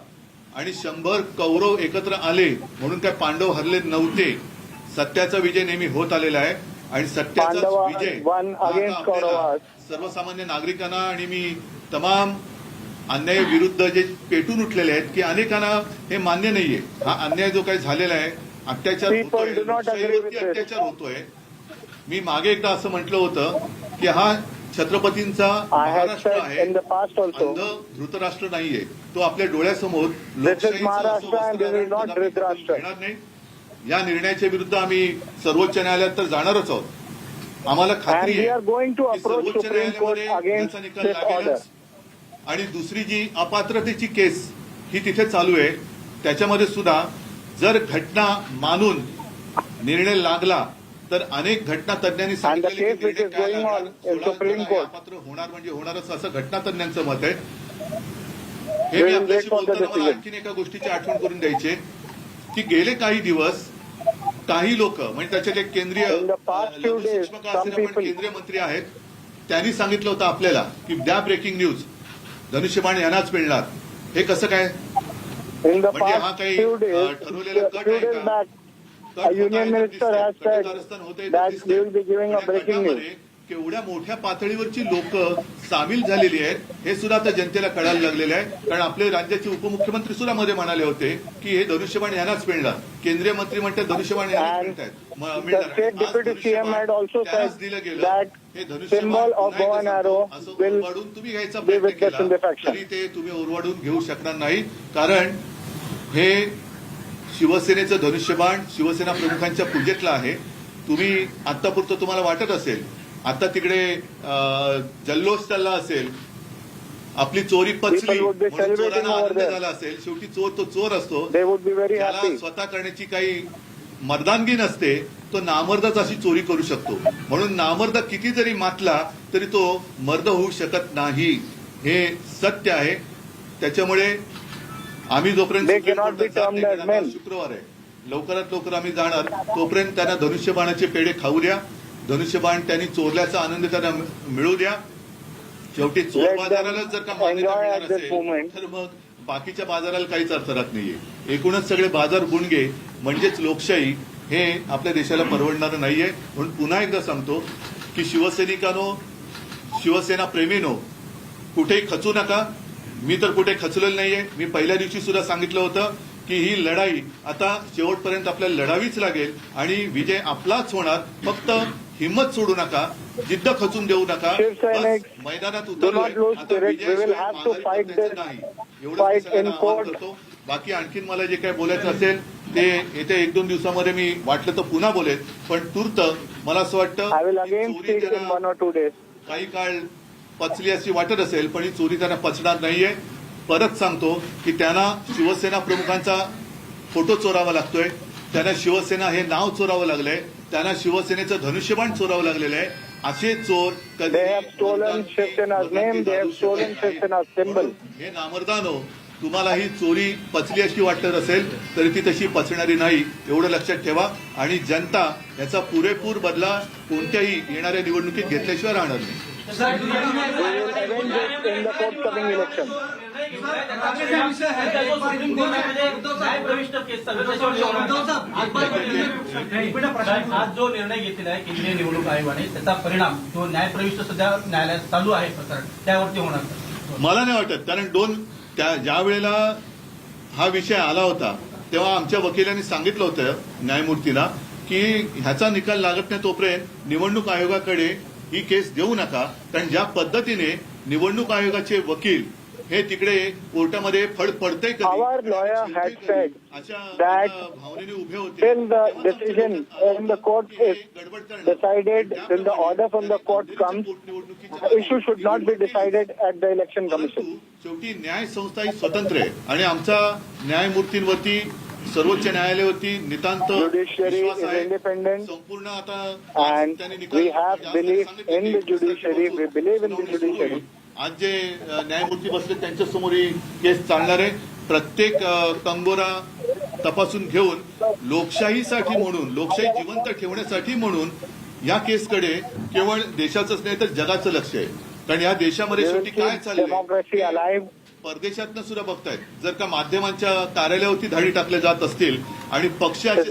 आणि 100 कौरव एकत्र आले म्हणून काय पांडव हरले नव्हते. सत्याचा विजय नेहमी होत आलेला आहे आणि सत्याचा विजय सर्वसामान्य नागरिकांना आणि मी तमाम अन्याय विरुद्ध जे पेटून उठलेले आहेत की अनेकांना हे मान्य नाहीये. हा अन्याय जो काही झालेला आहे, अत्याचार होतोय, लोकशाहीवरती अत्याचार होतोय. मी मागे एकदा असं म्हटलं होतं की हा छत्रपतींचा महाराष्ट्र आहे, अंध धृतराष्ट्र नाहीये. तो आपल्या डोळ्यासमोर घेणार नाही. या निर्णयाच्या विरुद्ध आम्ही सर्वोच्च न्यायालयात तर जाणारच आहोत. आम्हाला खात्री आहे की सर्वोच्च न्यायालयामध्ये याचा निकाल लागेलच. आणि दुसरी जी अपात्रतेची केस ही तिथे चालू आहे, त्याच्यामध्ये सुद्धा जर घटना मानून निर्णय लागला तर अनेक घटना तज्ञांनी सांगितलेले की निर्णय काय लागणार, अपात्र होणार म्हणजे होणारच असं घटना तज्ञांचं मत आहे. हे मी आपल्याशी बोलताना मला आणखीन एका गोष्टीची आठवण करून द्यायची की गेले काही दिवस काही लोक म्हणजे त्याच्यात एक केंद्रीय सूक्ष्म का असेल पण केंद्रीय मंत्री आहेत, त्यांनी सांगितलं होतं आपल्याला की द्या ब्रेकिंग न्यूज, धनुष्यबाण यांनाच मिळणार. हे कसं काय? म्हणजे हा काही ठरवलेला कट आहे का? Union Minister has said that they will be giving a breaking news. केवढ्या मोठ्या पातळीवरची लोक सामील झालेली आहेत हे सुद्धा आता जनतेला कळायला लागलेलं आहे. कारण आपले राज्याचे उपमुख्यमंत्री सुद्धा मध्ये म्हणाले होते की हे धनुष्यबाण यांनाच मिळणार. केंद्रीय मंत्री म्हणतात धनुष्यबाण यांनाच मिळतात. दिलं गेलं हे धनुष्यबाण ओरवाडून तुम्ही घ्यायचा प्रयत्न केला तरी ते तुम्ही ओरवाडून घेऊ शकणार नाही. कारण हे शिवसेनेचं धनुष्यबाण शिवसेना प्रमुखांच्या पूजेतलं आहे. तुम्ही आतापुरतं तुम्हाला वाटत असेल, आता तिकडे जल्लोष चालला असेल, आपली चोरी पचली म्हणून चोरांना आनंद झाला असेल. शेवटी चोर तो चोर असतो, त्याला स्वतः करण्याची काही मर्दानगी नसते, तो नामर्दच अशी चोरी करू शकतो. म्हणून नामर्द किती जरी मातला तरी तो मर्द होऊ शकत नाही, हे सत्य आहे. त्याच्यामुळे आम्ही जोपर्यंत शुक्रवार आहे लवकरात लवकर आम्ही जाणार, तोपर्यंत त्यांना धनुष्यबाणाचे पेढे खाऊ द्या. धनुष्यबाण त्यांनी चोरल्याचा आनंद त्यांना मिळू द्या. शेवटी चोर बाजाराला जर का मान्यता मिळणार असेल तर मग बाकीच्या बाजाराला काहीच अर्थ राहत नाहीये. एकूणच सगळे बाजार गुणगे म्हणजेच लोकशाही हे आपल्या देशाला परवडणारं नाहीये. म्हणून पुन्हा एकदा सांगतो की शिवसैनिकांनो, शिवसेना प्रेमीनो, कुठेही खचू नका. मी तर कुठे खचलेलं नाहीये. मी पहिल्या दिवशी सुद्धा सांगितलं होतं की ही लढाई आता शेवटपर्यंत आपल्याला लढावीच लागेल आणि विजय आपलाच होणार. फक्त हिंमत सोडू नका, जिद्द खचून देऊ नका. मैदानात उतरलोय, आता विजयाशिवाय नाही एवढं मी सगळ्यांना आवाहन करतो. बाकी आणखीन मला जे काही बोलायचं असेल ते येत्या 1-2 दिवसामध्ये मी वाटलं तर पुन्हा बोलेन. पण तूर्त मला असं वाटतं काही काळ पचली अशी वाटत असेल, पण ही चोरी त्यांना पचणार नाहीये. परत सांगतो की त्यांना शिवसेना प्रमुखांचा फोटो चोरावा लागतोय, त्यांना शिवसेना हे नाव चोरावं लागलंय, त्यांना शिवसेनेचं धनुष्यबाण चोरावं लागलेलं आहे. असे चोर हे नामर्दानो, तुम्हाला ही चोरी पचली अशी वाटत असेल तरी ती तशी पचणारी नाही, एवढं लक्षात ठेवा. आणि जनता याचा पुरेपूर बदला कोणत्याही येणाऱ्या निवडणुकीत घेतल्याशिवाय राहणार नाही. आज जो निर्णय घेतलेला आहे केंद्रीय निवडणूक आयोगाने त्याचा परिणाम जो न्यायप्रविष्ट सध्या न्यायालयात चालू आहे प्रकरण त्यावरती होणार मला नाही वाटत, कारण ज्या वेळेला हा विषय आला होता तेव्हा आमच्या वकिलांनी सांगितलं होतं न्यायमूर्तीला की ह्याचा निकाल लागत नाही तोपर्यंत निवडणूक आयोगाकडे ही केस देऊ नका, कारण ज्या पद्धतीने निवडणूक आयोगाचे वकील हे तिकडे कोर्टामध्ये फडफडते Our lawyer had said that till the decision in the court is decided, till the order from the court comes, the issue should not be decided at the election commission. शेवटी न्याय संस्था ही स्वतंत्र आहे आणि आमचा न्यायमूर्तींवरती सर्वोच्च न्यायालयावरती नितांत विश्वास आहे. संपूर्ण आता And we have belief in the judiciary. We believe in the judiciary. आज जे न्यायमूर्ती बसले त्यांच्या समोर ही केस चालणार आहे. प्रत्येक कंगोरा तपासून घेऊन लोकशाहीसाठी म्हणून, लोकशाही जिवंत ठेवण्यासाठी म्हणून या केसकडे केवळ देशाचंच नाही तर जगाचं लक्ष आहे. कारण या देशामध्ये शेवटी काय चाललंय परदेशातनं सुद्धा बघतायत. जर का माध्यमांच्या कार्यालयावरती धाडी टाकल्या जात असतील आणि पक्षाचे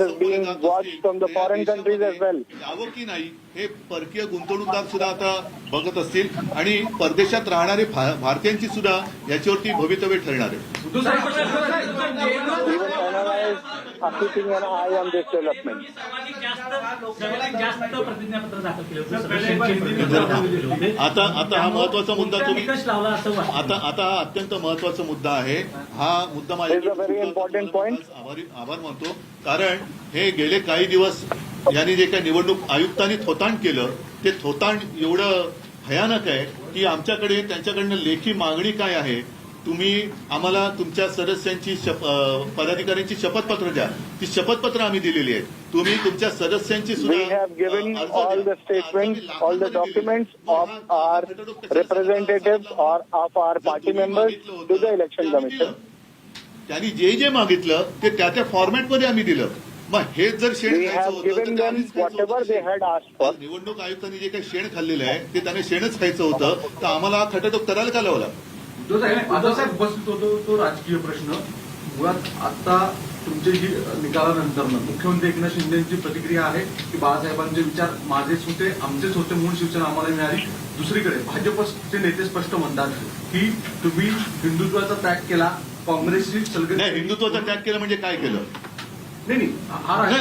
यावं की नाही हे परकीय गुंतवणूकदार सुद्धा आता बघत असतील आणि परदेशात राहणारे भारतीयांची सुद्धा याच्यावरती भवितव्य ठरणार आहे. Keeping an eye on this development. आता हा महत्वाचा मुद्दा तुम्ही आता हा अत्यंत महत्वाचा मुद्दा आहे. हा मुद्दा आभार मानतो, कारण हे गेले काही दिवस यांनी जे काही निवडणूक आयुक्तांनी थोतांड केलं ते थोतांड एवढं भयानक आहे की आमच्याकडे त्यांच्याकडनं लेखी मागणी काय आहे, तुम्ही आम्हाला तुमच्या सदस्यांची पदाधिकाऱ्यांची शपथपत्र द्या. ती शपथपत्र आम्ही दिलेली आहेत. तुम्ही तुमच्या सदस्यांची We have given all the statements, all the documents of our representatives or of our party members to the election commission. त्यांनी जे मागितलं ते त्या फॉर्मॅटमध्ये आम्ही दिलं. मग हे जर शेण खायचं होतं, निवडणूक आयुक्तांनी जे काही शेण खाल्लेलं आहे ते त्यांना शेणच खायचं होतं, तर आम्हाला खटाटोप करायला का लावला? साहेब उपस्थित होतो तो राजकीय प्रश्न. मुळात आता तुमच्या निकालानंतर मुख्यमंत्री एकनाथ शिंदेची प्रतिक्रिया आहे की बाळासाहेबांचे विचार माझेच होते, आमचेच होते, मूळ शिवसेना आम्हाला मिळाली. दुसरीकडे भाजपचे नेते स्पष्ट म्हणतात की तुम्ही हिंदुत्वाचा त्याग केला, काँग्रेसची हिंदुत्वाचा त्याग केला म्हणजे काय केलं? नाही,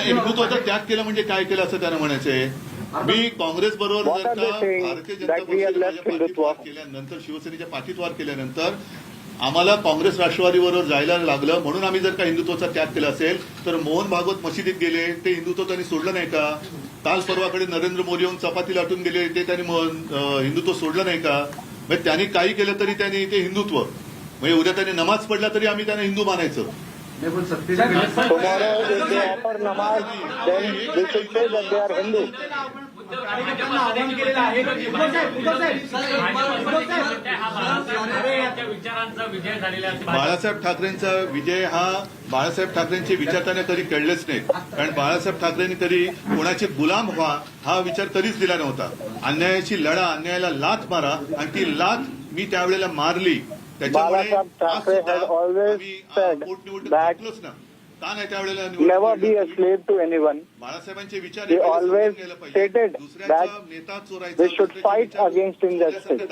हिंदुत्वाचा त्याग केला म्हणजे काय केलं असं त्यांना म्हणायचंय. मी काँग्रेस बरोबर जर का भारतीय जनता पक्षाच्या वार केल्यानंतर, शिवसेनेच्या पाठीत वार केल्यानंतर आम्हाला काँग्रेस राष्ट्रवादीबरोबर जायला लागलं, म्हणून आम्ही जर का हिंदुत्वाचा त्याग केला असेल तर मोहन भागवत मशिदीत गेले ते हिंदुत्व त्यांनी सोडलं नाही का? काल परवाकडे नरेंद्र मोदी येऊन चपाती लाटून गेले ते त्यांनी हिंदुत्व सोडलं नाही का? म्हणजे त्यांनी काही केलं तरी त्यांनी ते हिंदुत्व, म्हणजे उद्या त्यांनी नमाज पडला तरी आम्ही त्यांना हिंदू मानायचं. बाळासाहेब ठाकरेंचा विजय हा बाळासाहेब ठाकरेंचे विचारताना कधी कळलेच नाही. कारण बाळासाहेब ठाकरेंनी कधी कोणाचे गुलाम व्हा हा विचार कधीच दिला नव्हता. अन्यायाची लढा, अन्यायाला लाथ मारा, आणि ती लाथ मी त्यावेळेला मारली. Balasaheb Thackeray had always said that never be a slave to anyone. He always stated that we should fight against injustice.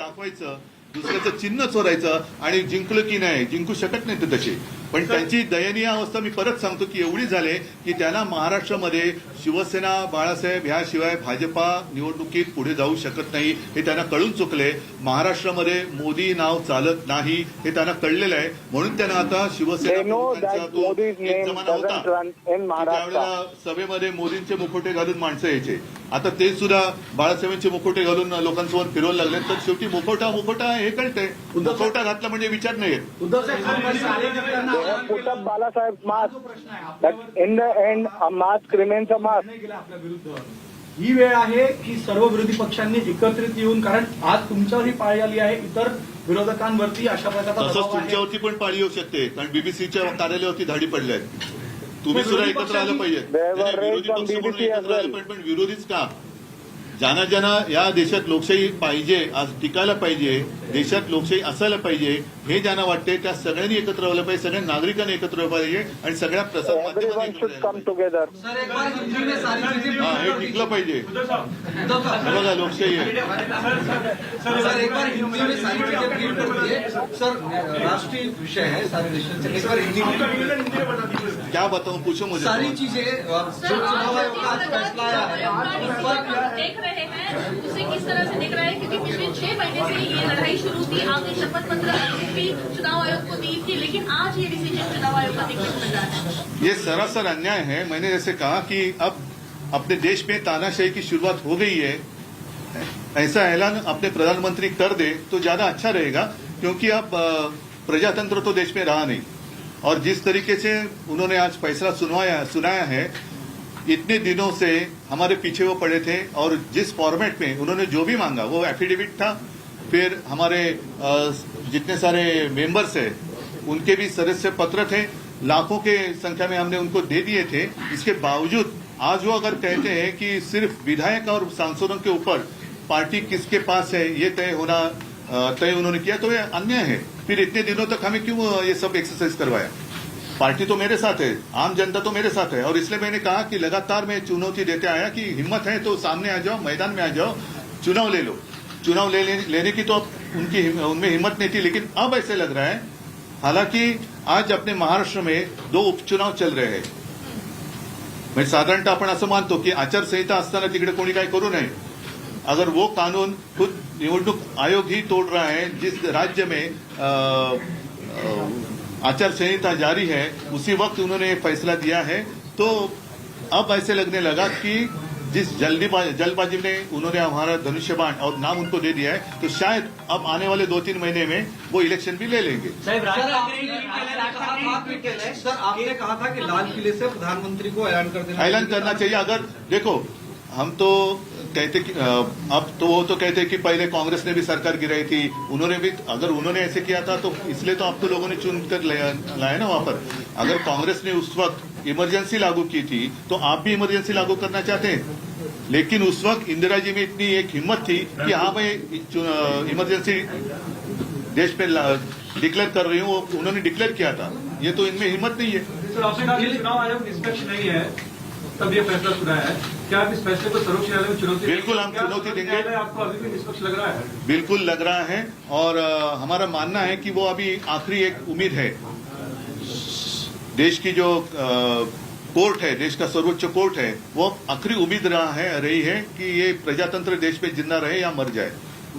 दुसऱ्याचं चिन्ह चोरायचं आणि जिंकलं की नाही, जिंकू शकत नाही ते तसे. पण त्यांची दयनीय अवस्था मी परत सांगतो की एवढी झाली की त्यांना महाराष्ट्रामध्ये शिवसेना, बाळासाहेब ह्याशिवाय भाजपा निवडणुकीत पुढे जाऊ शकत नाही हे त्यांना कळून चुकले. महाराष्ट्रामध्ये मोदी नाव चालत नाही हे त्यांना कळलेलं आहे. म्हणून त्यांना आता शिवसेना एक जमाना होता त्यावेळेला सभेमध्ये मोदींचे मुखोटे घालून माणसं यायचे. आता ते सुद्धा बाळासाहेबांचे मुखोटे घालून लोकांसोबत फिरवून लागले. तर शेवटी मुखोटा हे कळतंय, मुखोटा घातला म्हणजे विचार नाही. Put up Balasaheb's mask, but in the end, a mask remains a mask. ही वेळ आहे की सर्व विरोधी पक्षांनी एकत्रित येऊन, कारण आज तुमच्यावरही पाळी आली आहे, इतर विरोधकांवरती अशा प्रकारचा तसंच तुमच्यावरती पण पाळी येऊ शकते. कारण बीबीसीच्या कार्यालयावरती धाडी पडल्या आहेत. तुम्ही सुद्धा एकत्र आलं पाहिजे. विरोधी पक्ष म्हणून एकत्र आलं पाहिजे, पण विरोधीच का? ज्यांना या देशात लोकशाही पाहिजे, आज टिकायला पाहिजे, देशात लोकशाही असायला पाहिजे हे ज्यांना वाटते त्या सगळ्यांनी एकत्र राहिलं पाहिजे, सगळ्या नागरिकांनी एकत्र राहिलं पाहिजे आणि सगळ्या प्रसार हा हे टिकलं पाहिजे. हे बघा लोकशाही आहे. सर राष्ट्रीय विषय है सारे नेशन से, एक बार हिंदी में क्या बताऊं, पूछो मुझे. सारी चीजें चुनाव आयोग का फैसला आया है, देख रहे हैं उसे किस तरह से दिख रहा है, क्योंकि पिछले 6 महीने से ये लड़ाई शुरू थी. आपने शपथ पत्र भी चुनाव आयोग को दी थी, लेकिन आज ये डिसीजन चुनाव आयोग का देखने को मिल रहा है. ये सरासर अन्याय है. मैंने जैसे कहा कि अब अपने देश में तानाशाही की शुरुआत हो गई है. ऐसा ऐलान अपने प्रधानमंत्री कर दे तो ज्यादा अच्छा रहेगा, क्योंकि अब प्रजातंत्र तो देश में रहा नहीं. और जिस तरीके से उन्होंने आज फैसला सुनाया है, इतने दिनों से हमारे पीछे वो पड़े थे और जिस फॉर्मेट में उन्होंने जो भी मांगा वो एफिडेविट था, फिर हमारे जितने सारे मेंबर्स हैं उनके भी सदस्य पत्र थे, लाखों के संख्या में हमने उनको दे दिए थे. इसके बावजूद आज वो अगर कहते हैं कि सिर्फ विधायक और सांसदों के ऊपर पार्टी किसके पास है ये तय उन्होंने किया, तो ये अन्याय है. फिर इतने दिनों तक हमें क्यों ये सब एक्सरसाइज करवाया. पार्टी तो मेरे साथ है, आम जनता तो मेरे साथ है, और इसलिए मैंने कहा कि लगातार मैं चुनौती देते आया कि हिम्मत है तो सामने आ जाओ, मैदान में आ जाओ, चुनाव ले लो. चुनाव लेने की तो उनमें हिम्मत नहीं थी, लेकिन अब ऐसे लग रहा है. हालांकि आज अपने महाराष्ट्र में 2 उपचुनाव चल रहे हैं. म्हणजे साधारणतः आपण असं मानतो की आचारसंहिता असताना तिकडे कोणी काही करू नये. अगर वो कानून खुद निवडणूक आयोग ही तोड़ रहा है, जिस राज्य में आचार संहिता जारी है उसी वक्त उन्होंने फैसला दिया है, तो अब ऐसे लगने लगा कि जिस जल्दबाजी में उन्होंने हमारा धनुष्यबाण और नाम उनको दे दिया है, तो शायद अब आने वाले 2-3 महीने में वो इलेक्शन भी ले लेंगे. सर आपने कहा था कि लाल किले से प्रधानमंत्री को ऐलान करना चाहिए. अगर देखो हम तो कहते कि अब तो वो तो कहते कि पहले कांग्रेस ने भी सरकार गिराई थी, उन्होंने भी, अगर उन्होंने ऐसे किया था तो इसलिए तो आप तो लोगों ने चुनकर लाया ना वहां पर. अगर कांग्रेस ने उस वक्त इमरजेंसी लागू की थी तो आप भी इमरजेंसी लागू करना चाहते हैं. लेकिन उस वक्त इंदिरा जी में इतनी एक हिम्मत थी कि हाँ मैं इमरजेंसी देश में डिक्लेयर कर रही हूँ, उन्होंने डिक्लेयर किया था. ये तो इनमें हिम्मत नहीं है. चुनाव आयोग निष्पक्ष नहीं है तब ये फैसला सुनाया है, क्या आप इस फैसले को सर्वोच्च न्यायालय में चुनौती? बिल्कुल हम चुनौती देंगे. आपको अभी भी निष्पक्ष लग रहा है? बिल्कुल लग रहा है, और हमारा मानना है कि वो अभी आखिरी एक उम्मीद है. देश की जो कोर्ट है, देश का सर्वोच्च कोर्ट है, वो आखिरी उम्मीद रही है कि ये प्रजातंत्र देश में जिंदा रहे या मर जाए.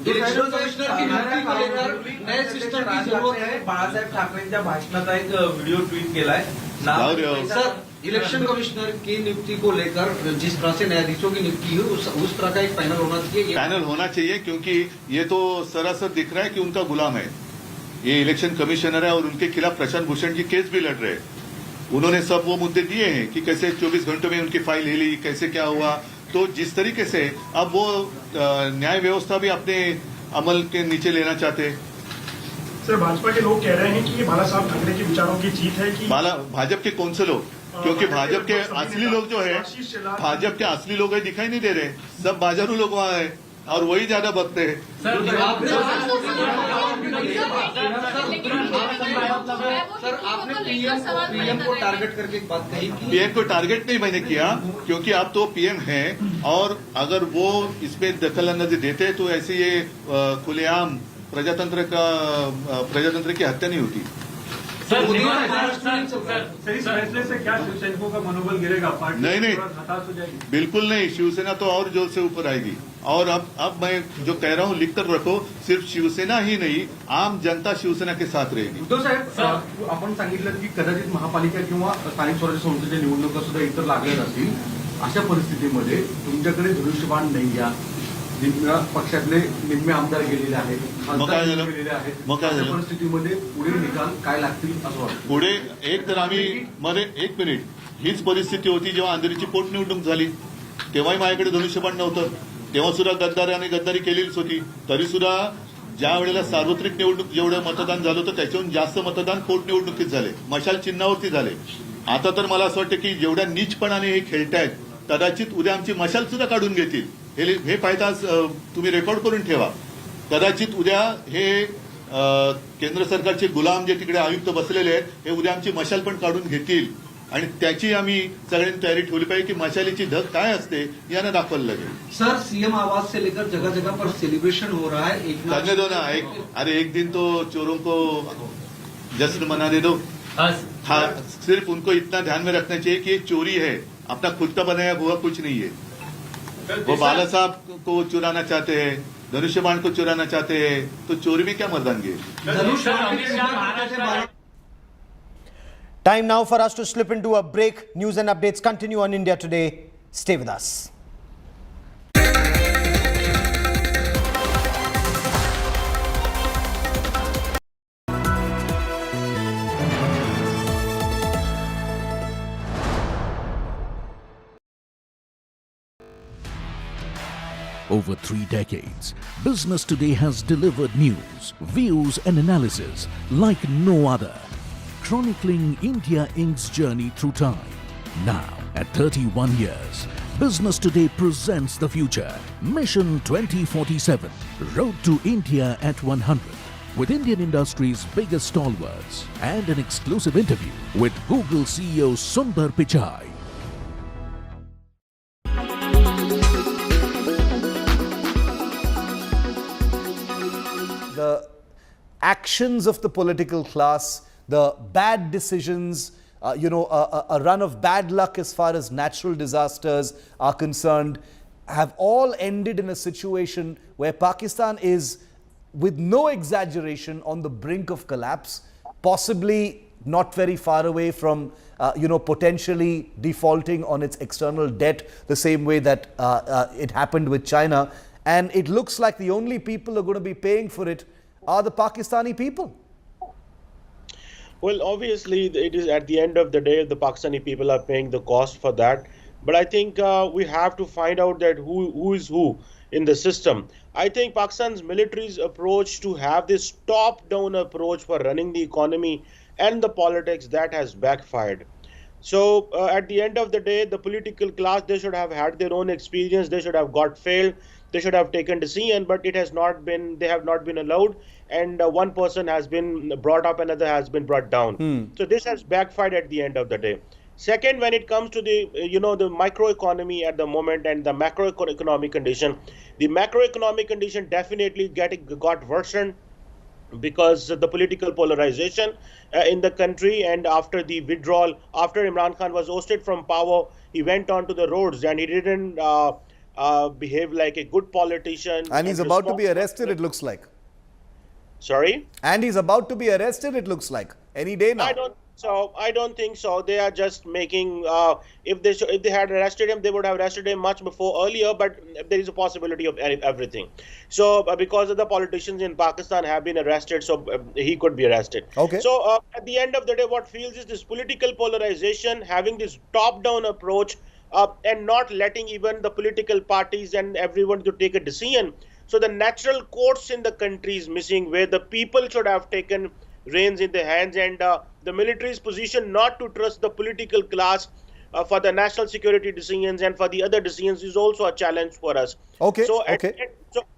इलेक्शन कमिश्नर की नियुक्ती को लेकर नए सिस्टम की जरूरत है. बाळासाहेब ठाकरेंच्या भाषणाचा एक व्हिडिओ ट्वीट केलाय. सर इलेक्शन कमिश्नर की नियुक्ति को लेकर जिस तरह से न्यायाधीशों की नियुक्ति हुई उस तरह का एक पैनल होना चाहिए. पैनल होना चाहिए, क्योंकि ये तो सरासर दिख रहा है कि उनका गुलाम है. ये इलेक्शन कमिश्नर है और उनके खिलाफ प्रशांत भूषण जी केस भी लड़ रहे हैं. उन्होंने सब वो मुद्दे दिए हैं कि कैसे 24 घंटों में उनकी फाइल हिली, कैसे क्या हुआ. तो जिस तरीके से अब वो न्याय व्यवस्था भी अपने अमल के नीचे लेना चाहते. सर भाजपा के लोग कह रहे हैं कि ये बाला साहब ठाकरे के विचारों की जीत है कि भाजपा के कौन से लोग, क्योंकि भाजपा के असली लोग जो है, भाजपा के असली लोग है दिखाई नहीं दे रहे. सब बाजारू लोग वहाँ है और वही ज्यादा बकते हैं. सर आपने पीएम को टारगेट करके एक बात कही. पीएम को टारगेट नहीं मैंने किया, क्योंकि आप तो पीएम हैं, और अगर वो इसमें दखल अंदाजी देते तो ऐसे ये खुलेआम प्रजातंत्र की हत्या नहीं होती. फैसले से क्या शिवसैनिकों का मनोबल गिरेगा? पार्टी नहीं हताश हो जाएगी? बिल्कुल नहीं. शिवसेना तो और जोर से ऊपर आएगी. और अब मैं जो कह रहा हूँ लिख कर रखो, सिर्फ शिवसेना ही नहीं, आम जनता शिवसेना के साथ रहेगी. उद्धव साहेब आपण सांगितलं की कदाचित महापालिका किंवा स्थानिक स्वराज्य संस्थेच्या निवडणुका सुद्धा इतर लागल्या जातील. अशा परिस्थितीमध्ये तुमच्याकडे धनुष्यबाण नाही या पक्षातले निम्मे आमदार गेलेले आहेत, खासदार गेलेले आहेत. अशा परिस्थितीमध्ये पुढे निकाल काय लागतील असं वाटतं? पुढे एक तर आम्ही एक मिनिट, हीच परिस्थिती होती जेव्हा अंधेरीची पोटनिवडणूक झाली. तेव्हाही माझ्याकडे धनुष्यबाण नव्हतं. तेव्हा सुद्धा गद्दारी केलेलीच होती. तरी सुद्धा ज्या वेळेला सार्वत्रिक निवडणूक जेवढं मतदान झालं होतं त्याच्याहून जास्त मतदान पोटनिवडणुकीत झाले, मशाल चिन्हावरती झाले. आता तर मला असं वाटतं की जेवढ्या नीचपणाने हे खेळतायत, कदाचित उद्या आमची मशाल सुद्धा काढून घेतील. हे पाहिजे तुम्ही रेकॉर्ड करून ठेवा. कदाचित उद्या हे केंद्र सरकारचे गुलाम जे तिकडे आयुक्त बसलेले आहेत हे उद्या आमची मशाल पण काढून घेतील आणि त्याची आम्ही सगळ्यांनी तयारी ठेवली पाहिजे की मशालीची धग काय असते यानं दाखवलं लागेल. सर सीएम आवास से लेकर जगह जगह पर सेलिब्रेशन हो रहा है. करने दो ना, अरे एक दिन तो चोरों को जश्न मनाने दो. हाँ, सिर्फ उनको इतना ध्यान में रखना चाहिए कि ये चोरी है, अपना खुद का बनाया हुआ कुछ नहीं है. वो बाला साहब को चुराना चाहते हैं, धनुष्यबाण को चुराना चाहते हैं, तो चोरी में क्या मर्दानगी है. Time now for us to slip into a break. News and updates continue on India Today. Stay with us. Over 3 decades, Business Today has delivered news, views and analysis like no other, chronicling India Inc.'s journey through time. Now, at 31 years, Business Today presents the future. Mission 2047, Road to India at 100, with Indian industry's biggest stalwarts and an exclusive interview with Google CEO Sundar Pichai. The actions of the political class, the bad decisions, a run of bad luck as far as natural disasters are concerned, have all ended in a situation where Pakistan is, with no exaggeration, on the brink of collapse, possibly not very far away from, potentially defaulting on its external debt the same way that it happened with China. And it looks like the only people who are going to be paying for it are the Pakistani people. Well, obviously, it is at the end of the day, the Pakistani people are paying the cost for that. But I think we have to find out that who is who in the system. I think Pakistan's military's approach to have this top-down approach for running the economy and the politics, that has backfired. So at the end of the day, the political class, they should have had their own experience. They should have got failed. They should have taken decision, but it has not been, they have not been allowed. And one person has been brought up, another has been brought down. So this has backfired at the end of the day. Second, when it comes to the, the microeconomy at the moment and the macroeconomic condition, the macroeconomic condition definitely got worsened because of the political polarization in the country. And after the withdrawal, after Imran Khan was ousted from power, he went on to the roads and he didn't behave like a good politician. And he's about to be arrested, it looks like. Sorry? And he's about to be arrested, it looks like. Any day now. I don't think so. They are just making, if they had arrested him, they would have arrested him much earlier, but there is a possibility of everything. So because of the politicians in Pakistan have been arrested, so he could be arrested. Okay. So at the end of the day, what feels is this political polarization, having this top-down approach, and not letting even the political parties and everyone to take a decision. So the natural courts in the country is missing, where the people should have taken reins in their hands, and the military's position not to trust the political class for the national security decisions and for the other decisions is also a challenge for us. Okay.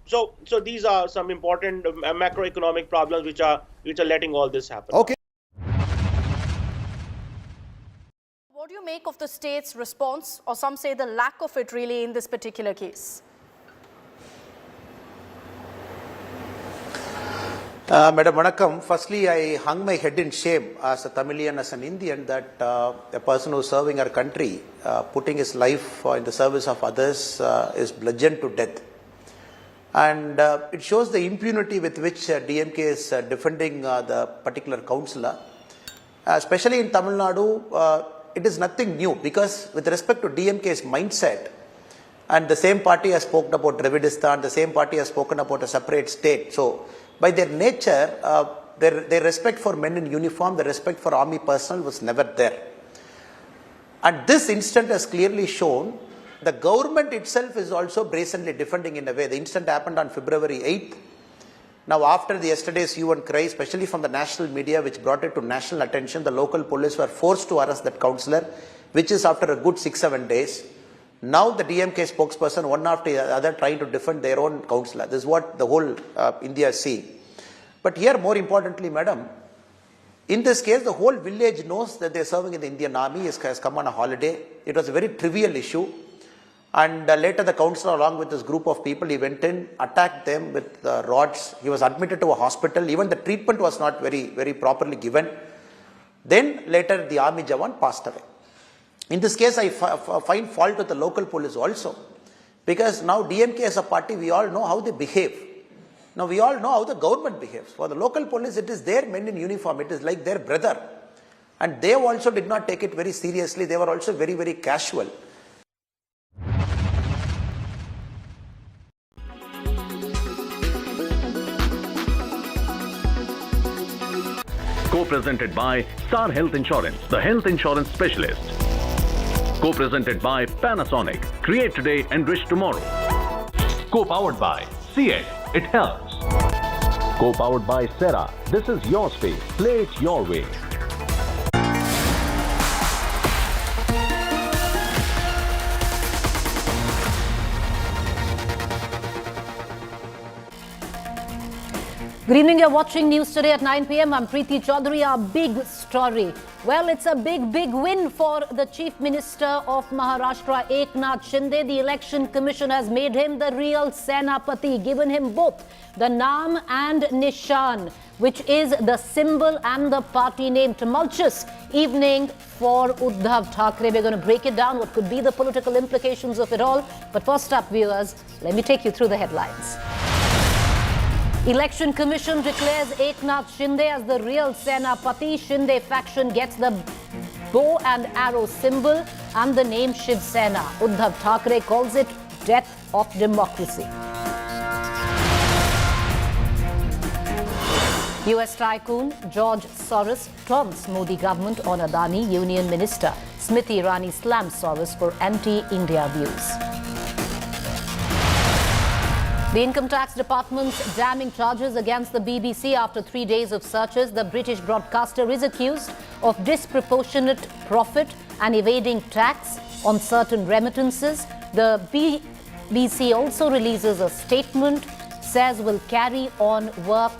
So these are some important macroeconomic problems which are letting all this happen. Okay. What do you make of the state's response, or some say the lack of it really, in this particular case? Madam Vanakkam, firstly I hung my head in shame as a Tamilian, as an Indian, that a person who is serving our country, putting his life in the service of others, is bludgeoned to death. And it shows the impunity with which DMK is defending the particular councillor. Especially in Tamil Nadu, it is nothing new, because with respect to DMK's mindset, and the same party has spoken about Dravidistan, the same party has spoken about a separate state. So by their nature, their respect for men in uniform, the respect for army personnel was never there. And this incident has clearly shown the government itself is also brazenly defending in a way. The incident happened on February 8th. Now, after yesterday's hue and cry, especially from the national media, which brought it to national attention, the local police were forced to arrest that councillor, which is after a good 6-7 days. Now the DMK spokesperson, one after the other, trying to defend their own councillor. This is what the whole India is seeing. But here, more importantly, madam, in this case, the whole village knows that they are serving in the Indian Army, has come on a holiday. It was a very trivial issue. And later the councillor, along with this group of people, he went in, attacked them with rods. He was admitted to a hospital. Even the treatment was not very properly given. Then later the army Jawan passed away. In this case, I find fault with the local police also. Because now DMK as a party, we all know how they behave. Now we all know how the government behaves. For the local police, it is their men in uniform. It is like their brother. And they also did not take it very seriously. They were also very casual. Co-presented by Star Health Insurance, the health insurance specialist. Co-presented by Panasonic, create today, enrich tomorrow. Co-powered by CX, it helps. Co-powered by Sera, this is your space, play it your way. Good evening, you're watching News Today at 9 p.m. I'm Preeti Chaudhary. Our big story. Well, it's a big win for the Chief Minister of Maharashtra, Eknath Shinde. The Election Commission has made him the real Senapati, given him both the Naam and Nishan, which is the symbol and the party name. Tumultuous evening for Uddhav Thackeray. We're going to break it down, what could be the political implications of it all. But first up, viewers, let me take you through the headlines. Election Commission declares Eknath Shinde as the real Senapati. Shinde faction gets the bow and arrow symbol and the name Shiv Sena. Uddhav Thackeray calls it death of democracy. US tycoon George Soros taunts Modi government on Adani. Union Minister Smriti Irani slams Soros for anti-India views. The Income Tax Department's damning charges against the BBC after 3 days of searches. The British broadcaster is accused of disproportionate profit and evading tax on certain remittances. The BBC also releases a statement, says will carry on work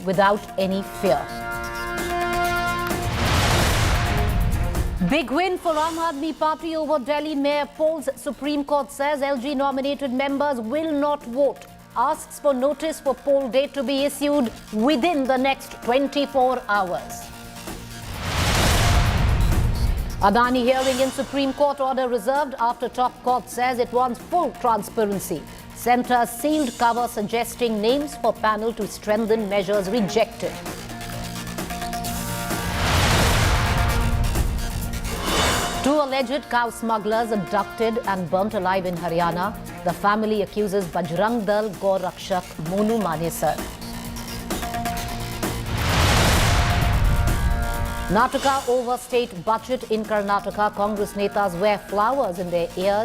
without any fear. Big win for Aam Aadmi Party over Delhi Mayor polls. Supreme Court says LG nominated members will not vote. Asks for notice for poll date to be issued within the next 24 hours. Adani hearing in Supreme Court, order reserved after top court says it wants full transparency. Centre sealed cover suggesting names for panel to strengthen measures rejected. Two alleged cow smugglers abducted and burnt alive in Haryana. The family accuses Bajrang Dal Gaur Rakshak Monu Manesar. Nataka over state budget in Karnataka. Congress netas wear flowers in their ears.